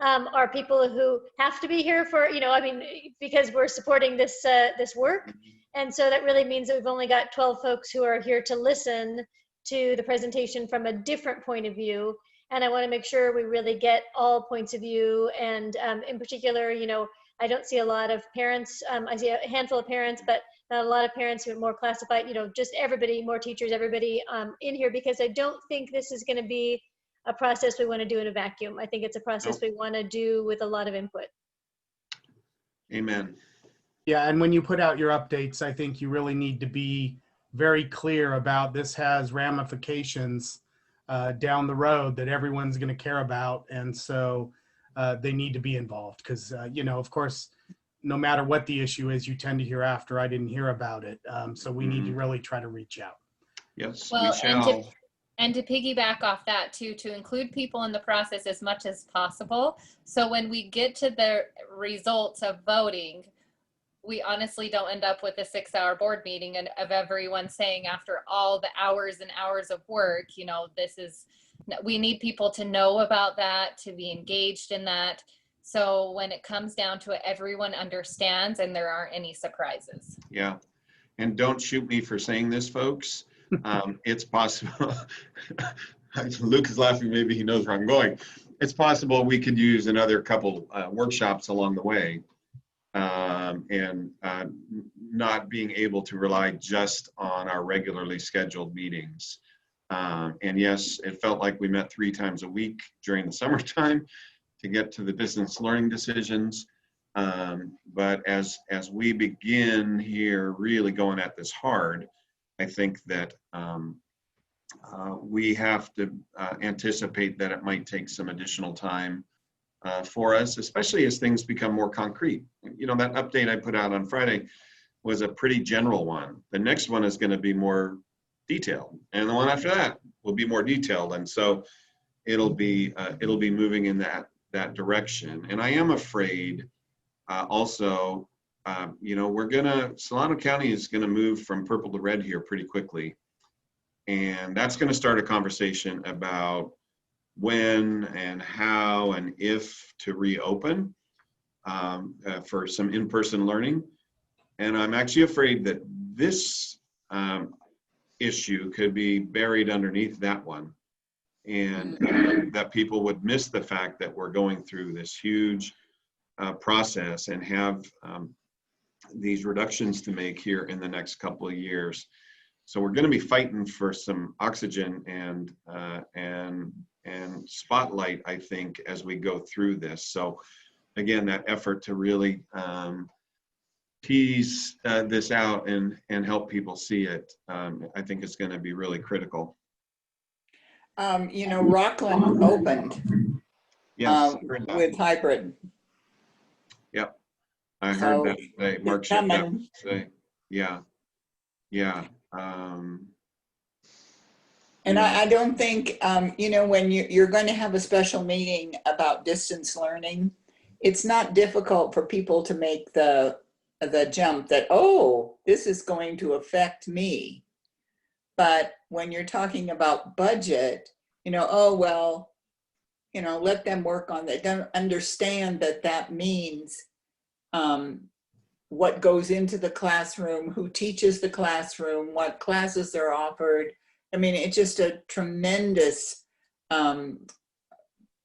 [SPEAKER 1] are people who have to be here for, you know, I mean, because we're supporting this this work. And so that really means that we've only got 12 folks who are here to listen to the presentation from a different point of view. And I want to make sure we really get all points of view. And in particular, you know, I don't see a lot of parents. I see a handful of parents, but not a lot of parents who are more classified, you know, just everybody, more teachers, everybody in here, because I don't think this is going to be a process we want to do in a vacuum. I think it's a process we want to do with a lot of input.
[SPEAKER 3] Amen.
[SPEAKER 2] Yeah, and when you put out your updates, I think you really need to be very clear about this has ramifications down the road that everyone's going to care about. And so they need to be involved because, you know, of course, no matter what the issue is, you tend to hear after I didn't hear about it. So we need to really try to reach out.
[SPEAKER 3] Yes,
[SPEAKER 8] Well,
[SPEAKER 3] we shall.
[SPEAKER 8] And to piggyback off that too, to include people in the process as much as possible. So when we get to the results of voting, we honestly don't end up with a 6-hour board meeting and of everyone saying after all the hours and hours of work, you know, this is, we need people to know about that, to be engaged in that. So when it comes down to it, everyone understands and there aren't any surprises.
[SPEAKER 3] Yeah. And don't shoot me for saying this, folks. It's possible. Luke is laughing. Maybe he knows where I'm going. It's possible we could use another couple workshops along the way, and not being able to rely just on our regularly scheduled meetings. And yes, it felt like we met 3 times a week during the summertime to get to the distance learning decisions. But as we begin here really going at this hard, I think that we have to anticipate that it might take some additional time for us, especially as things become more concrete. You know, that update I put out on Friday was a pretty general one. The next one is going to be more detailed, and the one after that will be more detailed. And so it'll be moving in that direction. And I am afraid also, you know, Solano County is going to move from purple to red here pretty quickly. And that's going to start a conversation about when and how and if to reopen for some in-person learning. And I'm actually afraid that this issue could be buried underneath that one, and that people would miss the fact that we're going through this huge process and have these reductions to make here in the next couple of years. So we're going to be fighting for some oxygen and spotlight, I think, as we go through this. So again, that effort to really tease this out and help people see it, I think is going to be really critical.
[SPEAKER 5] You know, Rockland opened
[SPEAKER 3] Yes,
[SPEAKER 5] with hybrid.
[SPEAKER 3] Yep, I heard that today. Mark shared that today. Yeah, yeah.
[SPEAKER 5] And I don't think, you know, when you're going to have a special meeting about distance learning, it's not difficult for people to make the jump that, oh, this is going to affect me. But when you're talking about budget, you know, oh, well, you know, let them work on that. Don't understand that means what goes into the classroom, who teaches the classroom, what classes are offered. I mean, it's just a tremendous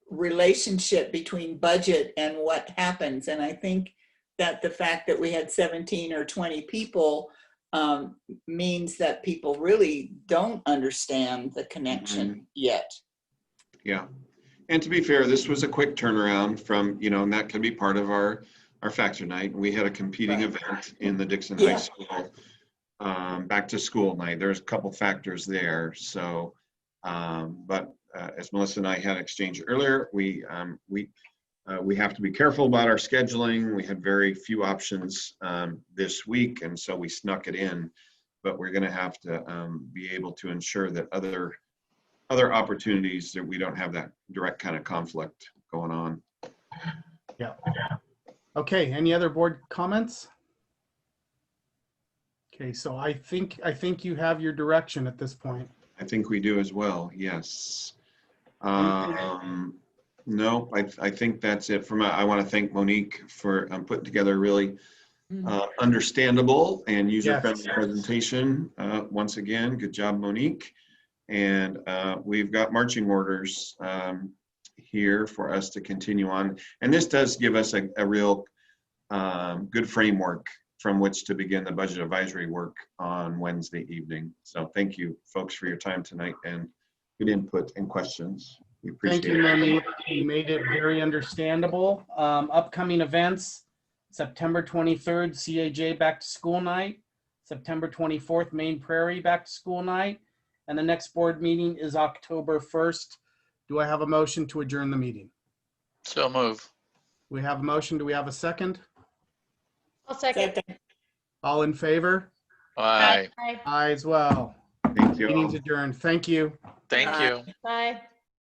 [SPEAKER 5] relationship between budget and what happens. And I think that the fact that we had 17 or 20 people means that people really don't understand the connection yet.
[SPEAKER 3] Yeah. And to be fair, this was a quick turnaround from, you know, and that could be part of our Factor Night. We had a competing event in the Dixon High School back to school night. There's a couple factors there. So, but as Melissa and I had exchanged earlier, we have to be careful about our scheduling. We had very few options this week, and so we snuck it in. But we're going to have to be able to ensure that other opportunities that we don't have that direct kind of conflict going on.
[SPEAKER 2] Yeah. Okay. Any other board comments? Okay. So I think you have your direction at this point.
[SPEAKER 3] I think we do as well. Yes. No, I think that's it. I want to thank Monique for putting together a really understandable and user-friendly presentation. Once again, good job, Monique. And we've got marching orders here for us to continue on. And this does give us a real good framework from which to begin the budget advisory work on Wednesday evening. So thank you, folks, for your time tonight and good input and questions. We appreciate it.
[SPEAKER 2] Thank you, Monique. You made it very understandable. Upcoming events, September 23rd, CAJ Back to School Night. September 24th, Maine Prairie Back to School Night. And the next board meeting is October 1st. Do I have a motion to adjourn the meeting?
[SPEAKER 9] So move.
[SPEAKER 2] We have a motion. Do we have a second?
[SPEAKER 1] I'll second.
[SPEAKER 2] All in favor?
[SPEAKER 9] Aye.
[SPEAKER 1] Bye.
[SPEAKER 2] Aye as well.
[SPEAKER 3] Thank you all.
[SPEAKER 2] Meeting's adjourned. Thank you.
[SPEAKER 9] Thank you.
[SPEAKER 1] Bye.